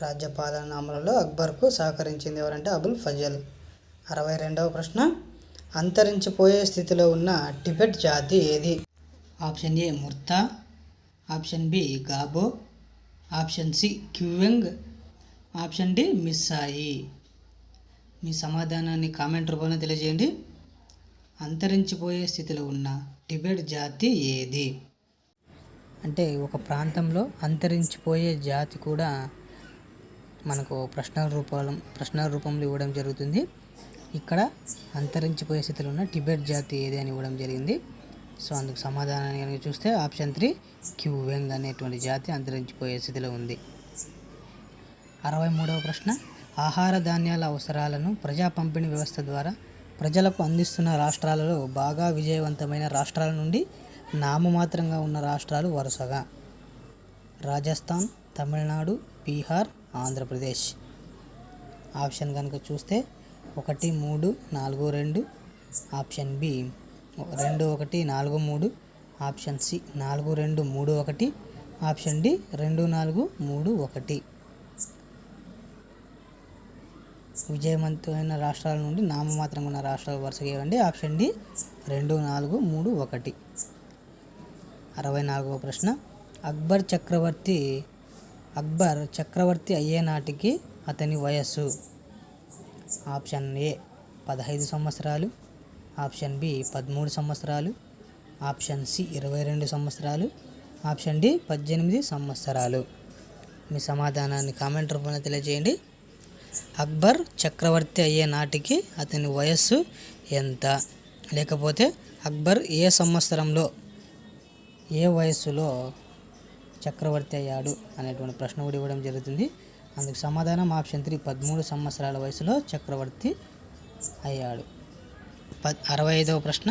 రాజ్యపాలన అమలులో అక్బర్కు సహకరించింది ఎవరంటే అబుల్ ఫజల్. 62వ ప్రశ్న అంతరించిపోయే స్థితిలో ఉన్న టిబెట్ జాతి ఏది? Option A Murta, option B Gabo, option C Kyuveng, option D Missai. మీ సమాధానాన్ని కామెంట్ రూపంలో తెలియజేయండి. అంతరించిపోయే స్థితిలో ఉన్న టిబెట్ జాతి ఏది అంటే ఒక ప్రాంతంలో అంతరించిపోయే జాతి కూడా మనకు ప్రశ్నల రూపంలో ఇవ్వడం జరుగుతుంది. ఇక్కడ అంతరించిపోయే స్థితిలో ఉన్న టిబెట్ జాతి ఏది అని ఇవ్వడం జరిగింది. సో అందుకు సమాధానాన్ని కనుక చూస్తే ఆప్షన్ 3 క్యూవెంగ్ అనేటువంటి జాతి అంతరించిపోయే స్థితిలో ఉంది. 63వ ప్రశ్న ఆహార ధాన్యాల అవసరాలను ప్రజా పంపిణీ వ్యవస్థ ద్వారా ప్రజలకు అందిస్తున్న రాష్ట్రాలలో బాగా విజయవంతమైన రాష్ట్రాల నుండి నామమాత్రంగా ఉన్న రాష్ట్రాలు వరుసగా రాజస్థాన్, తమిళనాడు, బీహార్, ఆంధ్రప్రదేశ్. ఆప్షన్ కనుక చూస్తే 1, 3, 4, 2, option B 2, 1, 4, 3, option C 4, 2, 3, 1, option D 2, 4, 3, 1. విజయవంతమైన రాష్ట్రాల నుండి నామమాత్రంగా ఉన్న రాష్ట్రాలు వరుసగా ఇవ్వండి. Option D 2, 4, 3, 1. 64వ ప్రశ్న అక్బర్ చక్రవర్తి అయ్యే నాటికి అతని వయస్సు. ఆప్షన్ ఏ 15 సంవత్సరాలు, ఆప్షన్ బి 13 సంవత్సరాలు, ఆప్షన్ సి 22 సంవత్సరాలు, ఆప్షన్ డి 18 సంవత్సరాలు. మీ సమాధానాన్ని కామెంట్ రూపంలో తెలియజేయండి. అక్బర్ చక్రవర్తి అయ్యే నాటికి అతని వయస్సు ఎంత, లేకపోతే అక్బర్ ఏ సంవత్సరంలో ఏ వయస్సులో చక్రవర్తి అయ్యాడు అనేటువంటి ప్రశ్న కూడా ఇవ్వడం జరుగుతుంది. అందుకు సమాధానం ఆప్షన్ 3 13 సంవత్సరాల వయసులో చక్రవర్తి అయ్యాడు. 65వ ప్రశ్న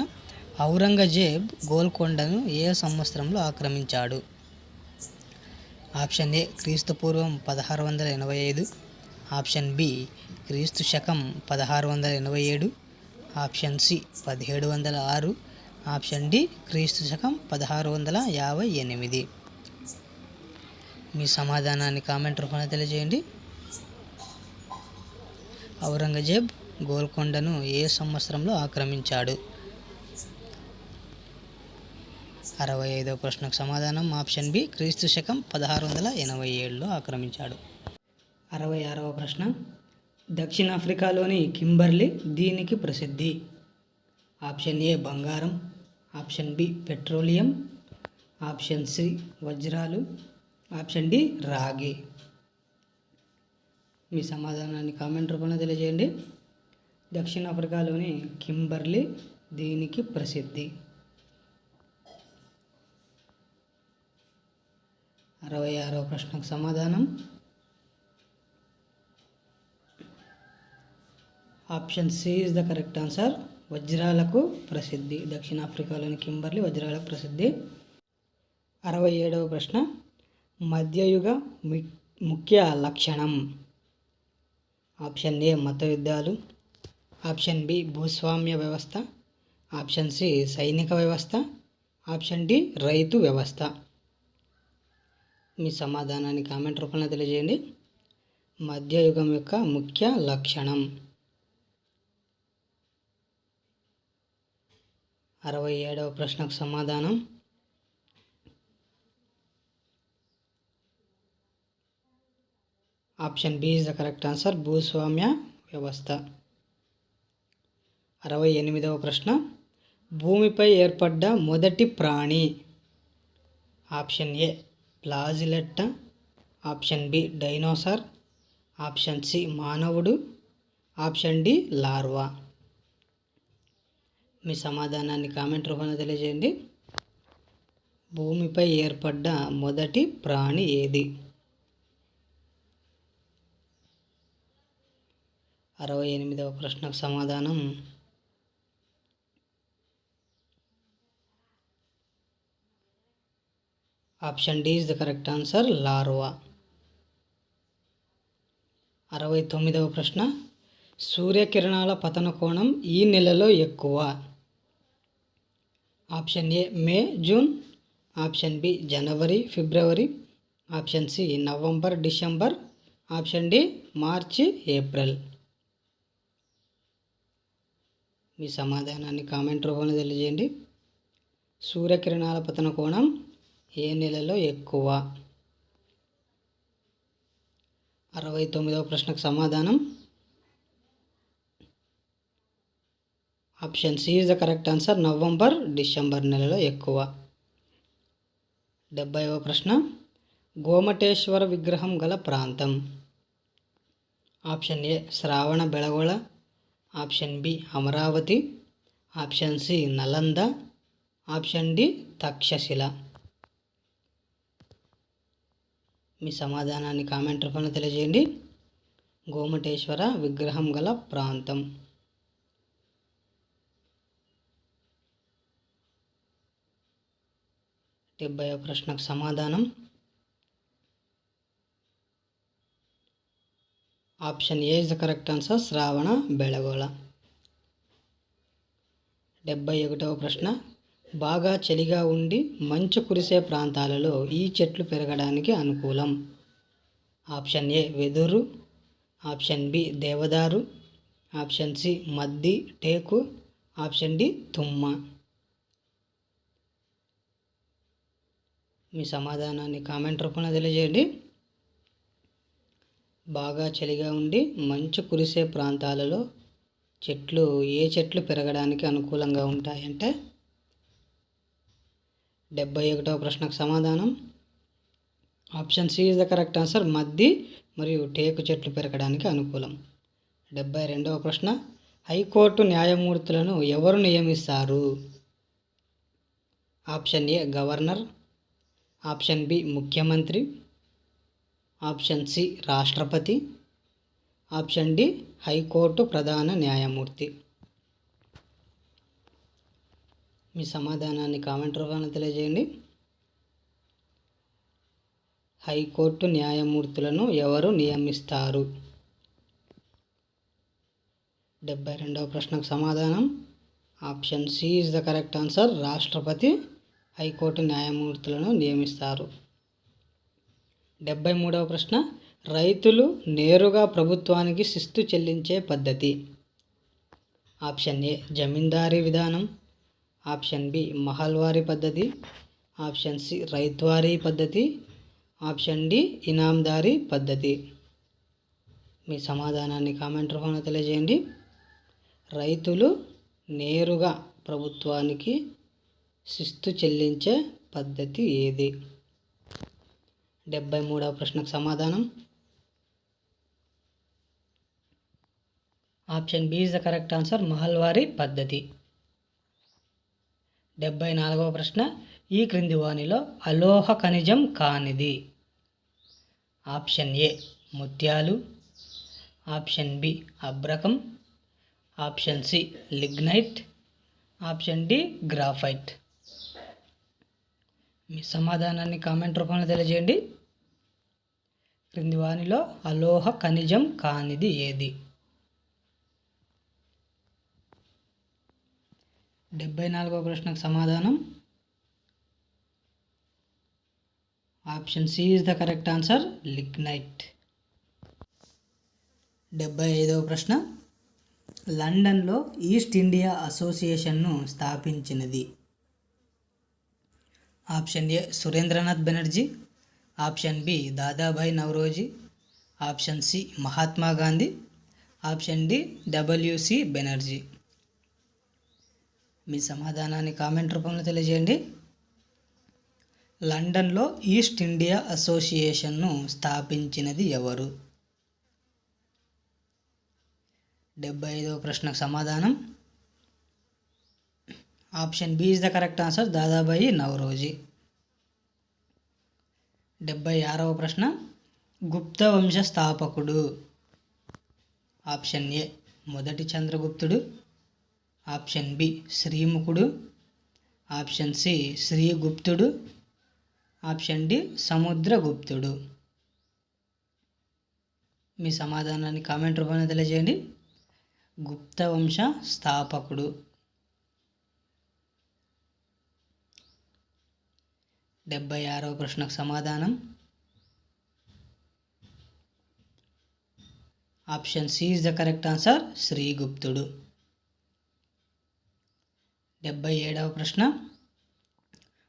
ఔరంగజేబ్ గోల్కొండను ఏ సంవత్సరంలో ఆక్రమించాడు? ఆప్షన్ ఏ క్రీస్తు పూర్వం 1685, ఆప్షన్ బి క్రీస్తు శకం 1687, ఆప్షన్ సి 1706, ఆప్షన్ డి క్రీస్తు శకం 1658. మీ సమాధానాన్ని కామెంట్ రూపంలో తెలియజేయండి. ఔరంగజేబ్ గోల్కొండను ఏ సంవత్సరంలో ఆక్రమించాడు? 65వ ప్రశ్నకు సమాధానం ఆప్షన్ బి, క్రీస్తు శకం 1687లో ఆక్రమించాడు. 66వ ప్రశ్న, దక్షిణాఫ్రికాలోని కింబర్లీ దీనికి ప్రసిద్ధి. ఆప్షన్ ఏ బంగారం, option B petroleum, option C వజ్రాలు, ఆప్షన్ డి రాగి. మీ సమాధానాన్ని కామెంట్ రూపంలో తెలియజేయండి. దక్షిణాఫ్రికాలోని కింబర్లీ దీనికి ప్రసిద్ధి. 66వ ప్రశ్నకు సమాధానం option C is the correct answer. వజ్రాలకు ప్రసిద్ధి. దక్షిణాఫ్రికాలోని కింబర్లీ వజ్రాలకు ప్రసిద్ధి. 67వ ప్రశ్న, మధ్యయుగ ముఖ్య లక్షణం. ఆప్షన్ ఏ మత యుద్ధాలు, ఆప్షన్ బి భూస్వామ్య వ్యవస్థ, ఆప్షన్ సి సైనిక వ్యవస్థ, ఆప్షన్ డి రైతు వ్యవస్థ. మీ సమాధానాన్ని కామెంట్ రూపంలో తెలియజేయండి. మధ్యయుగం యొక్క ముఖ్య లక్షణం. 67వ ప్రశ్నకు సమాధానం option B is the correct answer. భూస్వామ్య వ్యవస్థ. 68వ ప్రశ్న, భూమిపై ఏర్పడ్డ మొదటి ప్రాణి. Option A flagellata, option B dinosaur, option C మానవుడు, ఆప్షన్ డి లార్వా. మీ సమాధానాన్ని కామెంట్ రూపంలో తెలియజేయండి. భూమిపై ఏర్పడ్డ మొదటి ప్రాణి ఏది? 68వ ప్రశ్నకు సమాధానం option D is the correct answer. Larva. 69వ ప్రశ్న, సూర్యకిరణాల పతన కోణం ఈ నెలలో ఎక్కువ. Option A May June, option B జనవరి ఫిబ్రవరి, option C November December, option D మార్చి ఏప్రిల్. మీ సమాధానాన్ని కామెంట్ రూపంలో తెలియజేయండి. సూర్యకిరణాల పతన కోణం ఏ నెలలో ఎక్కువ? 69వ ప్రశ్నకు సమాధానం option C is the correct answer. November December నెలలో ఎక్కువ. 70వ ప్రశ్న, గోమటేశ్వర విగ్రహం గల ప్రాంతం. Option A Shravana Belagola, option B Amaravati, option C Nalanda, option D Takshashila. మీ సమాధానాన్ని కామెంట్ రూపంలో తెలియజేయండి. గోమటేశ్వర విగ్రహం గల ప్రాంతం. 70వ ప్రశ్నకు సమాధానం option A is the correct answer. Shravana Belagola. 71వ ప్రశ్న, బాగా చలిగా ఉండి మంచు కురిసే ప్రాంతాలలో ఈ చెట్లు పెరగడానికి అనుకూలం. ఆప్షన్ ఏ వెదురు, ఆప్షన్ బి దేవదారు, ఆప్షన్ సి మద్ది టేకు, ఆప్షన్ డి తుమ్మ. మీ సమాధానాన్ని కామెంట్ రూపంలో తెలియజేయండి. బాగా చలిగా ఉండి మంచు కురిసే ప్రాంతాలలో ఏ చెట్లు పెరగడానికి అనుకూలంగా ఉంటాయంటే 71వ ప్రశ్నకు సమాధానం option C is the correct answer. మద్ది మరియు టేకు చెట్లు పెరగడానికి అనుకూలం. 72వ ప్రశ్న, హైకోర్టు న్యాయమూర్తులను ఎవరు నియమిస్తారు? Option A governor, option B ముఖ్యమంత్రి, ఆప్షన్ సి రాష్ట్రపతి, ఆప్షన్ డి హైకోర్టు ప్రధాన న్యాయమూర్తి. మీ సమాధానాన్ని కామెంట్ రూపంలో తెలియజేయండి. హైకోర్టు న్యాయమూర్తులను ఎవరు నియమిస్తారు? 72వ ప్రశ్నకు సమాధానం option C is the correct answer. రాష్ట్రపతి హైకోర్టు న్యాయమూర్తులను నియమిస్తారు. 73వ ప్రశ్న, రైతులు నేరుగా ప్రభుత్వానికి శిస్తు చెల్లించే పద్ధతి. ఆప్షన్ ఏ జమీందారీ విధానం, ఆప్షన్ బి మహల్వారీ పద్ధతి, ఆప్షన్ సి రైత్వారీ పద్ధతి, ఆప్షన్ డి ఇనాందారీ పద్ధతి. మీ సమాధానాన్ని కామెంట్ రూపంలో తెలియజేయండి. రైతులు నేరుగా ప్రభుత్వానికి శిస్తు చెల్లించే పద్ధతి ఏది? 73వ ప్రశ్నకు సమాధానం option B is the correct answer, Mahalwari పద్ధతి. 74వ ప్రశ్న, ఈ క్రింది వానిలో అలోహ ఖనిజం కానిది? ఆప్షన్ ఏ ముత్యాలు, ఆప్షన్ బి అబ్రకం, option C lignite, option D graphite. మీ సమాధానాన్ని కామెంట్ రూపంలో తెలియజేయండి. క్రింది వానిలో అలోహ ఖనిజం కానిది ఏది? 74వ ప్రశ్నకు సమాధానం option C is the correct answer, lignite. 75వ ప్రశ్న, లండన్లో ఈస్ట్ ఇండియా అసోసియేషన్ను స్థాపించినది? Option A Surendranath Banerjee, option B Dadabhai Naoroji, option C Mahatma Gandhi, option D WC Banerjee. మీ సమాధానాన్ని కామెంట్ రూపంలో తెలియజేయండి. లండన్లో ఈస్ట్ ఇండియా అసోసియేషన్ను స్థాపించినది ఎవరు? 75వ ప్రశ్నకు సమాధానం option B is the correct answer, Dadabhai Naoroji. 76వ ప్రశ్న, గుప్త వంశ స్థాపకుడు? ఆప్షన్ ఏ మొదటి చంద్రగుప్తుడు, ఆప్షన్ బి శ్రీముఖుడు, ఆప్షన్ సి శ్రీగుప్తుడు, ఆప్షన్ డి సముద్రగుప్తుడు. మీ సమాధానాన్ని కామెంట్ రూపంలో తెలియజేయండి. గుప్త వంశ స్థాపకుడు. 76వ ప్రశ్నకు సమాధానం option C is the correct answer, శ్రీగుప్తుడు. 77వ ప్రశ్న,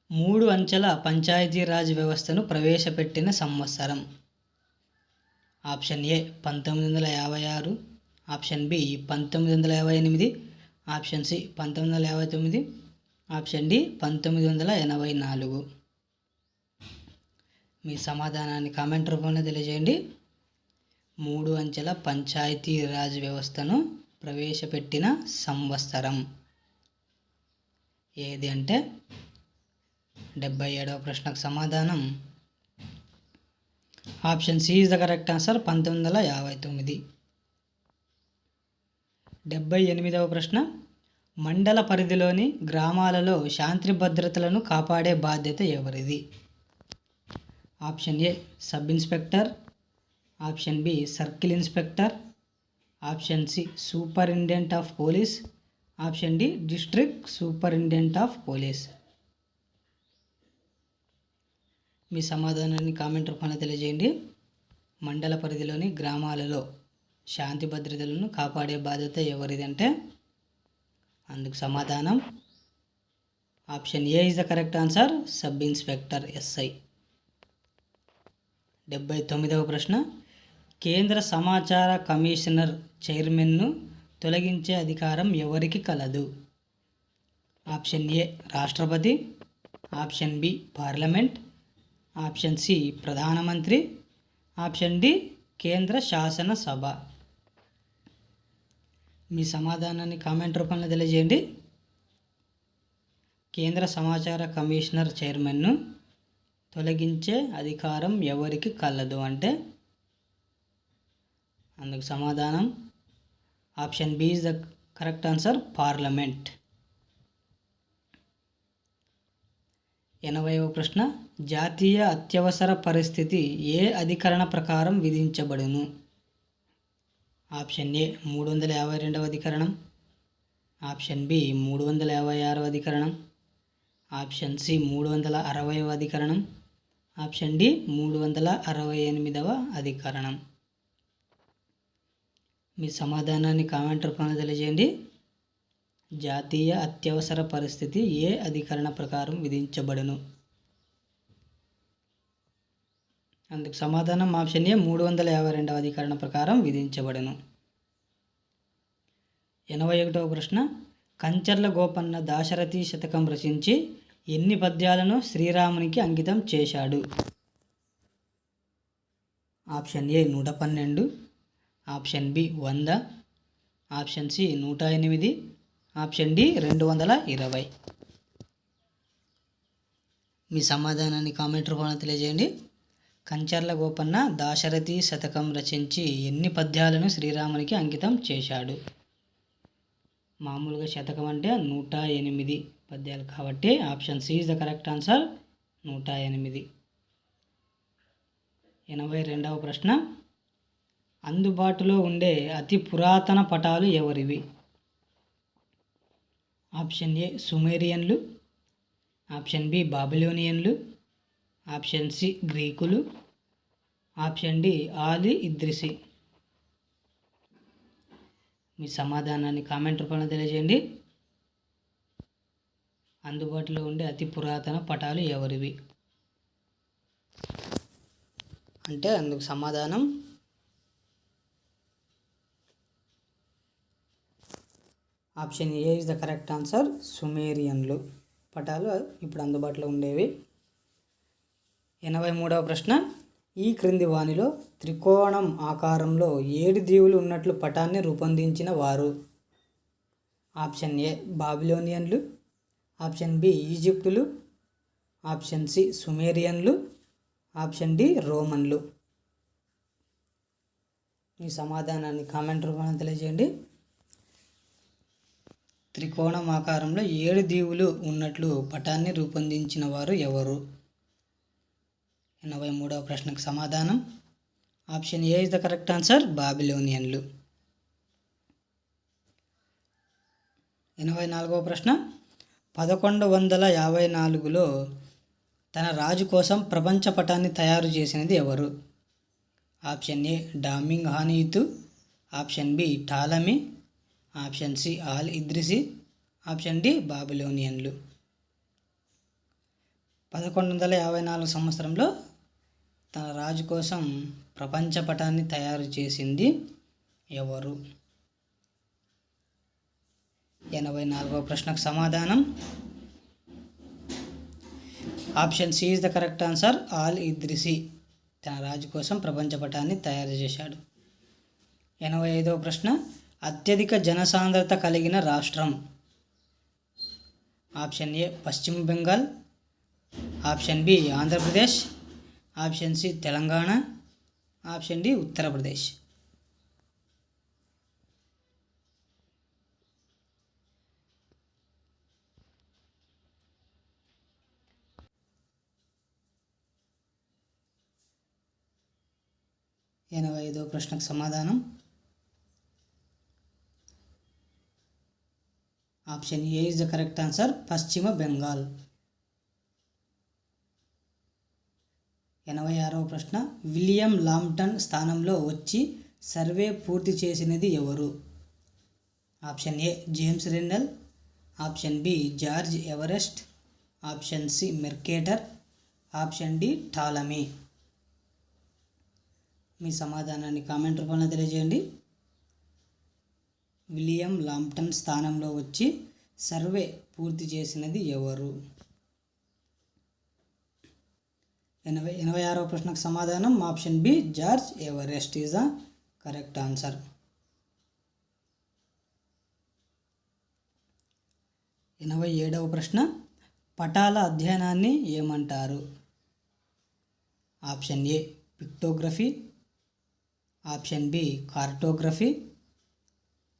3 అంచెల పంచాయతీరాజ్ వ్యవస్థను ప్రవేశపెట్టిన సంవత్సరం? Option A 1956, option B 1958, option C 1959, option D 1984. మీ సమాధానాన్ని కామెంట్ రూపంలో తెలియజేయండి. 3 అంచెల పంచాయతీరాజ్ వ్యవస్థను ప్రవేశపెట్టిన సంవత్సరం ఏది అంటే 77వ ప్రశ్నకు సమాధానం option C is the correct answer, 1959. 78వ ప్రశ్న, మండల పరిధిలోని గ్రామాలలో శాంతి భద్రతలను కాపాడే బాధ్యత ఎవరిది? Option A sub inspector, option B circle inspector, option C superintendent of police, option D district superintendent of police. మీ సమాధానాన్ని కామెంట్ రూపంలో తెలియజేయండి. మండల పరిధిలోని గ్రామాలలో శాంతి భద్రతలను కాపాడే బాధ్యత ఎవరిది అంటే అందుకు సమాధానం option A is the correct answer, sub inspector SI. 79వ ప్రశ్న, కేంద్ర సమాచార కమిషనర్ చైర్మన్ను తొలగించే అధికారం ఎవరికి కలదు? ఆప్షన్ ఏ రాష్ట్రపతి, option B parliament, option C ప్రధానమంత్రి, ఆప్షన్ డి కేంద్ర శాసనసభ. మీ సమాధానాన్ని కామెంట్ రూపంలో తెలియజేయండి. కేంద్ర సమాచార కమిషనర్ చైర్మన్ను తొలగించే అధికారం ఎవరికి కలదు అంటే అందుకు సమాధానం option B is the correct answer, parliament. 80వ ప్రశ్న, జాతీయ అత్యవసర పరిస్థితి ఏ అధికరణ ప్రకారం విధించబడును? ఆప్షన్ ఏ 352వ అధికరణం, ఆప్షన్ బి 356వ అధికరణం, ఆప్షన్ సి 360వ అధికరణం, ఆప్షన్ డి 368వ అధికరణం. మీ సమాధానాన్ని కామెంట్ రూపంలో తెలియజేయండి. జాతీయ అత్యవసర పరిస్థితి ఏ అధికరణ ప్రకారం విధించబడును? అందుకు సమాధానం ఆప్షన్ ఏ 352వ అధికరణ ప్రకారం విధించబడును. 81వ ప్రశ్న, కంచర్ల గోపన్న దాశరథి శతకం రచించి ఎన్ని పద్యాలను శ్రీరామునికి అంకితం చేశాడు? Option A 112, option B 100, option C 108, option D 220. మీ సమాధానాన్ని కామెంట్ రూపంలో తెలియజేయండి. కంచర్ల గోపన్న దాశరథి శతకం రచించి ఎన్ని పద్యాలను శ్రీరామునికి అంకితం చేశాడు? మామూలుగా శతకం అంటే 108 పద్యాలు కాబట్టి option C is the correct answer, 108. 82వ ప్రశ్న, అందుబాటులో ఉండే అతి పురాతన పటాలు ఎవరివి? ఆప్షన్ ఏ సుమేరియన్లు, ఆప్షన్ బి బాబిలోనియన్లు, ఆప్షన్ సి గ్రీకులు, ఆప్షన్ డి ఆలి ఇద్రిసి. మీ సమాధానాన్ని కామెంట్ రూపంలో తెలియజేయండి. అందుబాటులో ఉండే అతి పురాతన పటాలు ఎవరివి అంటే అందుకు సమాధానం option A is the correct answer, సుమేరియన్లు పటాలు ఇప్పుడు అందుబాటులో ఉండేవి. 83వ ప్రశ్న, ఈ క్రింది వానిలో త్రికోణం ఆకారంలో 7 దీవులు ఉన్నట్లు పటాన్ని రూపొందించిన వారు? ఆప్షన్ ఏ బాబిలోనియన్లు, ఆప్షన్ బి ఈజిప్టులు, ఆప్షన్ సి సుమేరియన్లు, ఆప్షన్ డి రోమన్లు. ఈ సమాధానాన్ని కామెంట్ రూపంలో తెలియజేయండి. త్రికోణం ఆకారంలో 7 దీవులు ఉన్నట్లు పటాన్ని రూపొందించిన వారు ఎవరు? 83వ ప్రశ్నకు సమాధానం option A is the correct answer, బాబిలోనియన్లు. 84వ ప్రశ్న, 1154లో తన రాజు కోసం ప్రపంచ పటాన్ని తయారు చేసినది ఎవరు? ఆప్షన్ ఏ డామింగ్ హానీతు, option B Ptolemy, option C Al Idrisi, option D బాబిలోనియన్లు. 1154 సంవత్సరంలో తన రాజు కోసం ప్రపంచ పటాన్ని తయారు చేసింది ఎవరు? 84వ ప్రశ్నకు సమాధానం option C is the correct answer, Al Idrisi తన రాజు కోసం ప్రపంచ పటాన్ని తయారు చేశాడు. 85వ ప్రశ్న, అత్యధిక జనసాంద్రత కలిగిన రాష్ట్రం? Option A Paschim Bengal, option B Andhra Pradesh, option C Telangana, option D Uttar Pradesh. ఎనభై 85వ ప్రశ్నకు సమాధానం option A is the correct answer, Paschim Bengal. 86వ ప్రశ్న, విలియం లాంప్టన్ స్థానంలో వచ్చి సర్వే పూర్తి చేసినది ఎవరు? Option A James Rennell, option B George Everest, option C Mercator, option D Ptolemy. మీ సమాధానాన్ని కామెంట్ రూపంలో తెలియజేయండి. విలియం లాంప్టన్ స్థానంలో వచ్చి సర్వే పూర్తి చేసినది ఎవరు? 86వ ప్రశ్నకు సమాధానం option B George Everest is the correct answer. 87వ ప్రశ్న, పటాల అధ్యయనాన్ని ఏమంటారు? Option A pictography, option B cartography,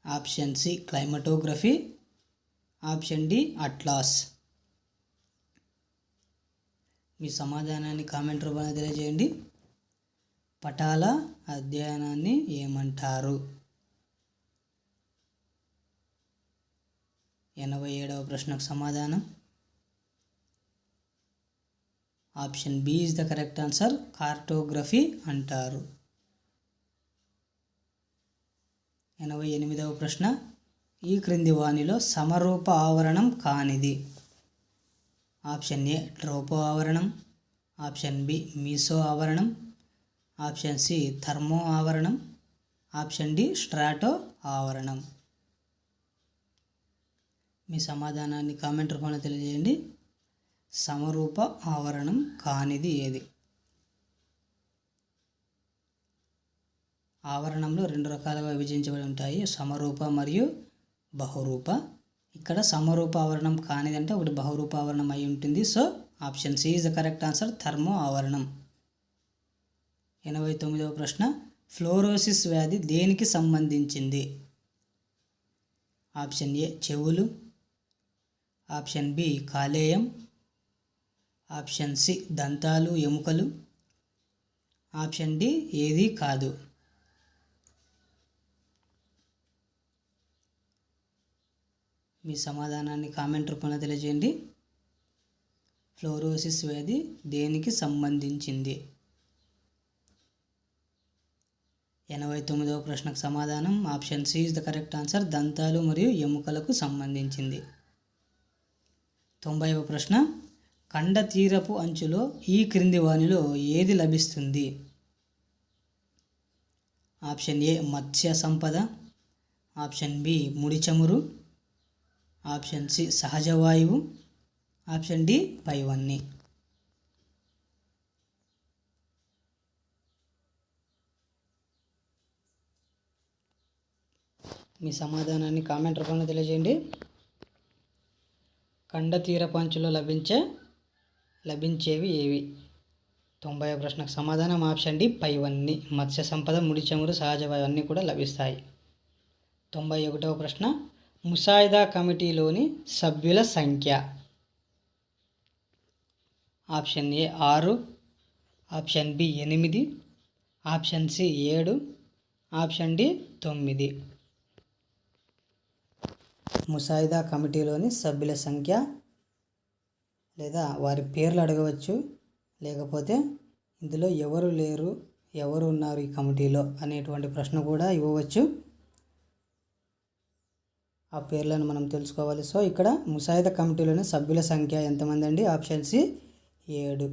option C climatography, option D atlas. మీ సమాధానాన్ని కామెంట్ రూపంలో తెలియజేయండి. పటాల అధ్యయనాన్ని ఏమంటారు? 87వ ప్రశ్నకు సమాధానం option B is the correct answer, cartography అంటారు. 88వ ప్రశ్న, ఈ క్రింది వానిలో సమరూప ఆవరణం కానిది? ఆప్షన్ ఏ ట్రోపో ఆవరణం, ఆప్షన్ బి మీసో ఆవరణం, ఆప్షన్ సి థర్మో ఆవరణం, ఆప్షన్ డి స్ట్రాటో ఆవరణం. మీ సమాధానాన్ని కామెంట్ రూపంలో తెలియజేయండి. సమరూప ఆవరణం కానిది ఏది? ఆవరణంలో రెండు రకాలుగా విభజించబడి ఉంటాయి, సమరూప మరియు బహురూప. ఇక్కడ సమరూప ఆవరణం కానిదంటే ఒకటి బహురూప ఆవరణం అయి ఉంటుంది. So option C is the correct answer, thermo ఆవరణం. 89వ ప్రశ్న, ఫ్లోరోసిస్ వ్యాధి దేనికి సంబంధించింది? ఆప్షన్ ఏ చెవులు, ఆప్షన్ బి కాలేయం, ఆప్షన్ సి దంతాలు ఎముకలు, ఆప్షన్ డి ఏదీ కాదు. మీ సమాధానాన్ని కామెంట్ రూపంలో తెలియజేయండి. ఫ్లోరోసిస్ వ్యాధి దేనికి సంబంధించింది? 89వ ప్రశ్నకు సమాధానం option C is the correct answer, దంతాలు మరియు ఎముకలకు సంబంధించింది. 90వ ప్రశ్న, కండ తీరపు అంచులో ఈ క్రింది వానిలో ఏది లభిస్తుంది? Option A Matsya Sampada, option B ముడి చమురు, ఆప్షన్ సి సహజ వాయువు, ఆప్షన్ డి పైవన్నీ. మీ సమాధానాన్ని కామెంట్ రూపంలో తెలియజేయండి. కండ తీరపు అంచులో లభించేవి ఏవి? 90వ ప్రశ్నకు సమాధానం ఆప్షన్ డి పైవన్నీ. మత్స్య సంపద, ముడి చమురు, సహజ వాయువు అన్నీ కూడా లభిస్తాయి. 91వ ప్రశ్న, ముసాయిదా కమిటీలోని సభ్యుల సంఖ్య? Option A 6, option B 8, option C 7, option D 9. ముసాయిదా కమిటీలోని సభ్యుల సంఖ్య లేదా వారి పేర్లు అడగవచ్చు, లేకపోతే ఇందులో ఎవరు లేరు, ఎవరు ఉన్నారు ఈ కమిటీలో అనేటువంటి ప్రశ్న కూడా ఇవ్వవచ్చు. ఆ పేర్లను మనం తెలుసుకోవాలి. సో ఇక్కడ ముసాయిదా కమిటీలోని సభ్యుల సంఖ్య ఎంతమంది అండి? Option C 7.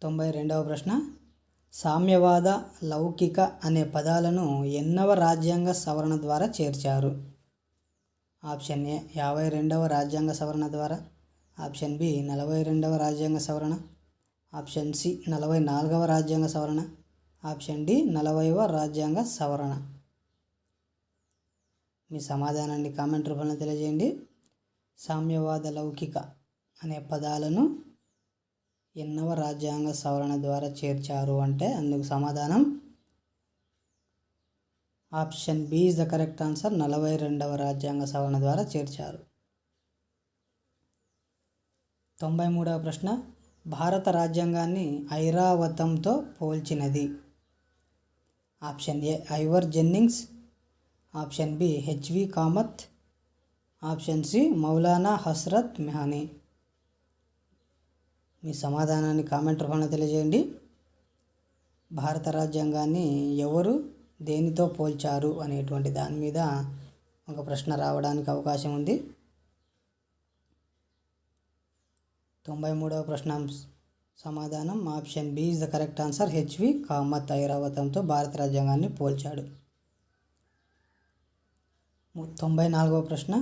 92వ ప్రశ్న, సామ్యవాద, లౌకిక అనే పదాలను ఎన్నవ రాజ్యాంగ సవరణ ద్వారా చేర్చారు? ఆప్షన్ ఏ 52వ రాజ్యాంగ సవరణ ద్వారా, ఆప్షన్ బి 42వ రాజ్యాంగ సవరణ, ఆప్షన్ సి 44వ రాజ్యాంగ సవరణ, ఆప్షన్ డి 40వ రాజ్యాంగ సవరణ. మీ సమాధానాన్ని కామెంట్ రూపంలో తెలియజేయండి. సామ్యవాద, లౌకిక అనే పదాలను ఎన్నవ రాజ్యాంగ సవరణ ద్వారా చేర్చారు అంటే అందుకు సమాధానం option B is the correct answer, 42వ రాజ్యాంగ సవరణ ద్వారా చేర్చారు. 93వ ప్రశ్న, భారత రాజ్యాంగాన్ని ఐరావతంతో పోల్చినది? Option A Ivor Jennings, option B HV Kamath, option C Maulana Hasrat Mohani. మీ సమాధానాన్ని కామెంట్ రూపంలో తెలియజేయండి. భారత రాజ్యాంగాన్ని ఎవరు దేనితో పోల్చారు అనేటువంటి దాని మీద ఒక ప్రశ్న రావడానికి అవకాశం ఉంది. 93వ ప్రశ్న సమాధానం option B is the correct answer, HV Kamath ఐరావతంతో భారత రాజ్యాంగాన్ని పోల్చాడు. 94వ ప్రశ్న,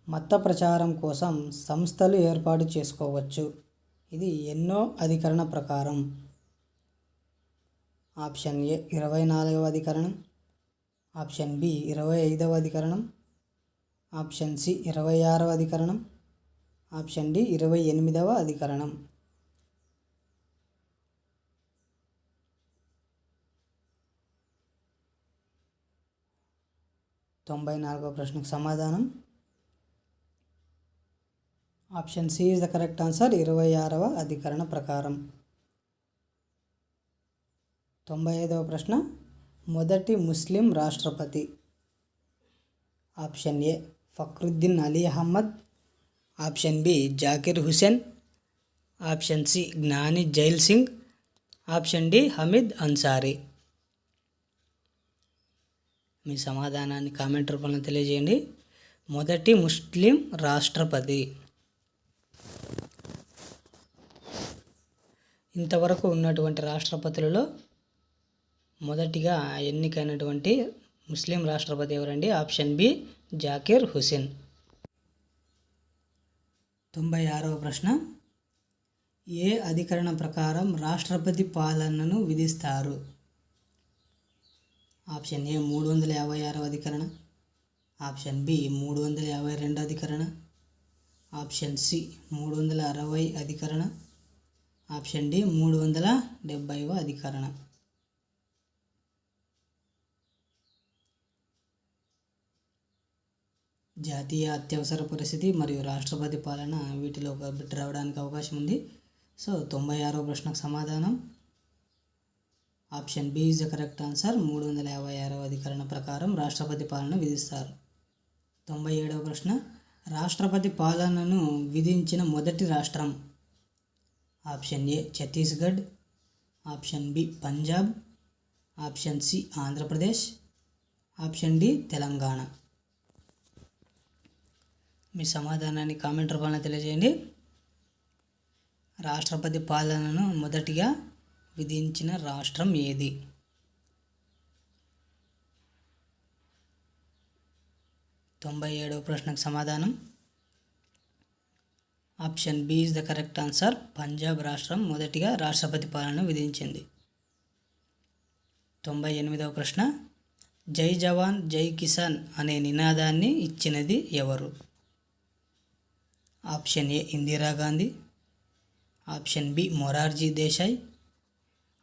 మత ప్రచారం కోసం సంస్థలు ఏర్పాటు చేసుకోవచ్చు, ఇది ఎన్నో అధికరణ ప్రకారం? ఆప్షన్ ఏ 24వ అధికరణం, ఆప్షన్ బి 25వ అధికరణం, ఆప్షన్ సి 26వ అధికరణం, ఆప్షన్ డి 28వ అధికరణం. 94వ ప్రశ్నకు సమాధానం option C is the correct answer, 26వ అధికరణ ప్రకారం. 95వ ప్రశ్న, మొదటి ముస్లిం రాష్ట్రపతి? Option A Fakhruddin Ali Ahmed, option B Zakir Hussain, option C Giani Zail Singh, option D Hamid Ansari. మీ సమాధానాన్ని కామెంట్ రూపంలో తెలియజేయండి. మొదటి ముస్లిం రాష్ట్రపతి. ఇంతవరకు ఉన్నటువంటి రాష్ట్రపతులలో మొదటిగా ఎన్నికైనటువంటి ముస్లిం రాష్ట్రపతి ఎవరండి? Option B Zakir Hussain. 96వ ప్రశ్న, ఏ అధికరణం ప్రకారం రాష్ట్రపతి పాలనను విధిస్తారు? ఆప్షన్ ఏ 356వ అధికరణ, ఆప్షన్ బి 352 అధికరణ, ఆప్షన్ సి 360 అధికరణ, ఆప్షన్ డి 370వ అధికరణ. జాతీయ అత్యవసర పరిస్థితి మరియు రాష్ట్రపతి పాలన వీటిలో ఒక బిట్ రావడానికి అవకాశం ఉంది. సో 96వ ప్రశ్నకు సమాధానం option B is the correct answer. 356వ అధికరణ ప్రకారం రాష్ట్రపతి పాలన విధిస్తారు. 97వ ప్రశ్న, రాష్ట్రపతి పాలనను విధించిన మొదటి రాష్ట్రం? Option A Chhattisgarh, option B Punjab, option C Andhra Pradesh, option D Telangana. మీ సమాధానాన్ని కామెంట్ రూపంలో తెలియజేయండి. రాష్ట్రపతి పాలనను మొదటిగా విధించిన రాష్ట్రం ఏది? తొంభై 97వ ప్రశ్నకు సమాధానం option B is the correct answer. Punjab రాష్ట్రం మొదటిగా రాష్ట్రపతి పాలనను విధించింది. 98వ ప్రశ్న, జై జవాన్ జై కిసాన్ అనే నినాదాన్ని ఇచ్చినది ఎవరు? ఆప్షన్ ఏ Indira Gandhi, option B Morarji Desai,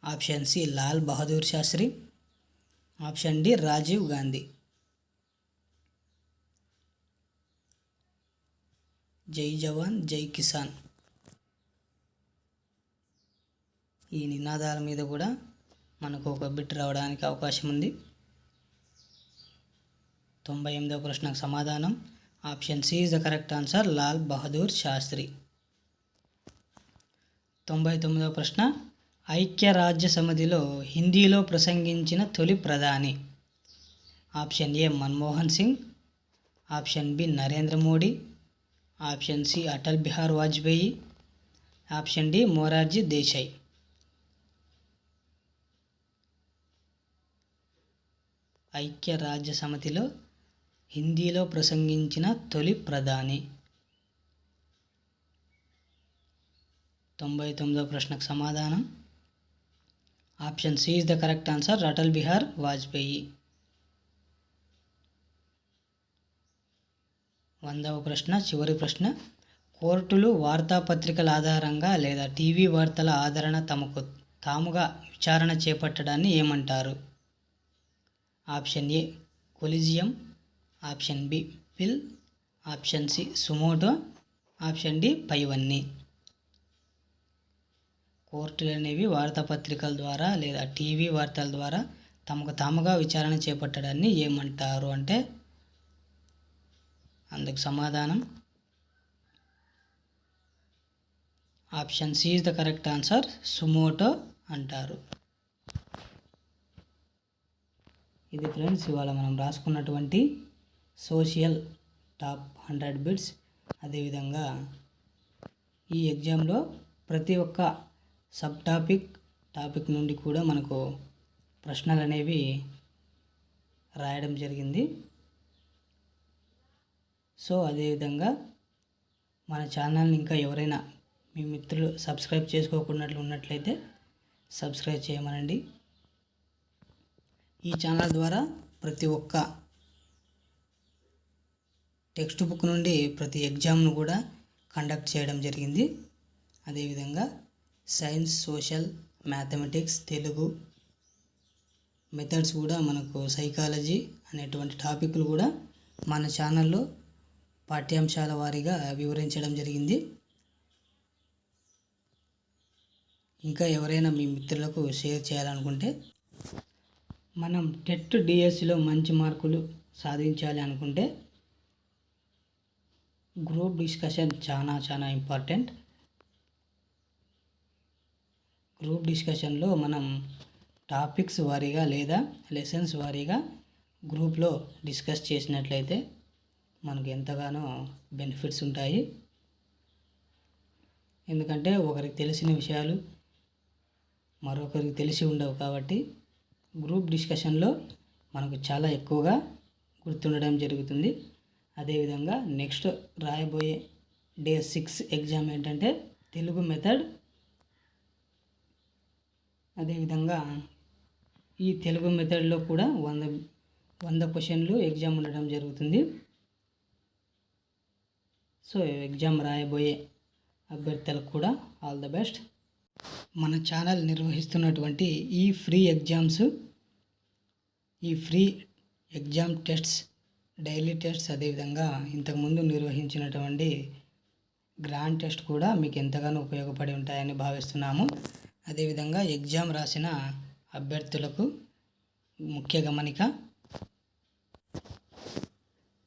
option C Lal Bahadur Sastry, option D Rajiv Gandhi. జై జవాన్ జై కిసాన్ ఈ నినాదాల మీద కూడా మనకు ఒక బిట్ రావడానికి అవకాశం ఉంది. 98వ ప్రశ్నకు సమాధానం option C is the correct answer, Lal Bahadur Shastri. 99వ ప్రశ్న, ఐక్యరాజ్య సమితిలో హిందీలో ప్రసంగించిన తొలి ప్రధాని? Option A Manmohan Singh, option B Narendra Modi, option C Atal Bihari Vajpayee, option D Morarji Desai. ఐక్యరాజ్య సమితిలో హిందీలో ప్రసంగించిన తొలి ప్రధాని. 99వ ప్రశ్నకు సమాధానం option C is the correct answer, Atal Bihari Vajpayee. 100వ ప్రశ్న, చివరి ప్రశ్న, కోర్టులు వార్తాపత్రికల ఆధారంగా లేదా టీవీ వార్తల ఆదరణ తాముగా విచారణ చేపట్టడాన్ని ఏమంటారు? Option A collegium, option B PIL, option C suo motu, option D పైవన్నీ. కోర్టులు అనేవి వార్తాపత్రికల ద్వారా లేదా టీవీ వార్తల ద్వారా తమకు తాముగా విచారణ చేపట్టడాన్ని ఏమంటారు అంటే అందుకు సమాధానం option C is the correct answer, suo motu అంటారు. ఇది ఫ్రెండ్స్ ఇవాళ మనం రాసుకున్నటువంటి సోషల్ టాప్ 100 బిట్స్. అదేవిధంగా ఈ ఎగ్జామ్లో ప్రతి ఒక్క సబ్ టాపిక్ నుండి కూడా మనకు ప్రశ్నలు అనేవి రాయడం జరిగింది. సో అదేవిధంగా మన ఛానల్ని ఇంకా ఎవరైనా మీ మిత్రులు సబ్స్క్రైబ్ ఉన్నట్లయితే సబ్స్క్రైబ్ చేయమనండి. ఈ ఛానల్ ద్వారా ప్రతి ఒక్క టెక్స్ట్ బుక్ నుండి ప్రతి ఎగ్జామ్ను కూడా కండక్ట్ చేయడం జరిగింది. అదేవిధంగా science, social, mathematics, Telugu methods కూడా మనకు సైకాలజీ అనేటువంటి టాపిక్లు కూడా మన ఛానల్లో పాఠ్యాంశాల వారీగా వివరించడం జరిగింది. ఇంకా ఎవరైనా మీ మిత్రులకు షేర్ చేయాలనుకుంటే, మనం టెట్ డిఎస్సిలో మంచి మార్కులు సాధించాలి అనుకుంటే గ్రూప్ డిస్కషన్ చాలా ఇంపార్టెంట్. గ్రూప్ డిస్కషన్లో మనం టాపిక్స్ వారీగా లేదా లెసన్స్ వారీగా గ్రూప్లో డిస్కస్ చేసినట్లయితే మనకు ఎంతగానో బెనిఫిట్స్ ఉంటాయి. ఎందుకంటే ఒకరికి తెలిసిన విషయాలు మరొకరికి తెలిసి ఉండవు కాబట్టి గ్రూప్ డిస్కషన్లో మనకు చాలా ఎక్కువగా గుర్తుండడం జరుగుతుంది. అదేవిధంగా నెక్స్ట్ రాయబోయే డే 6 ఎగ్జామ్ ఏంటంటే తెలుగు మెథడ్. అదేవిధంగా ఈ తెలుగు మెథడ్లో కూడా 100 క్వశ్చన్లు ఎగ్జామ్ ఉండడం జరుగుతుంది. సో ఎగ్జామ్ రాయబోయే అభ్యర్థులకు కూడా ఆల్ ద బెస్ట్. మన ఛానల్ నిర్వహిస్తున్నటువంటి ఈ free exam tests, daily tests, అదేవిధంగా ఇంతకుముందు నిర్వహించినటువంటి గ్రాండ్ టెస్ట్ కూడా మీకు ఎంతగానో ఉపయోగపడి ఉంటాయని భావిస్తున్నాము. అదేవిధంగా ఎగ్జామ్ రాసిన అభ్యర్థులకు ముఖ్య గమనిక,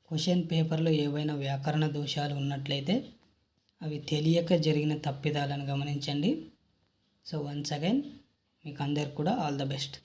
క్వశ్చన్ పేపర్లో ఏవైనా వ్యాకరణ దోషాలు ఉన్నట్లయితే అవి తెలియక జరిగిన తప్పిదాలను గమనించండి. సో వన్స్ అగైన్ మీకు అందరికి కూడా ఆల్ ద బెస్ట్.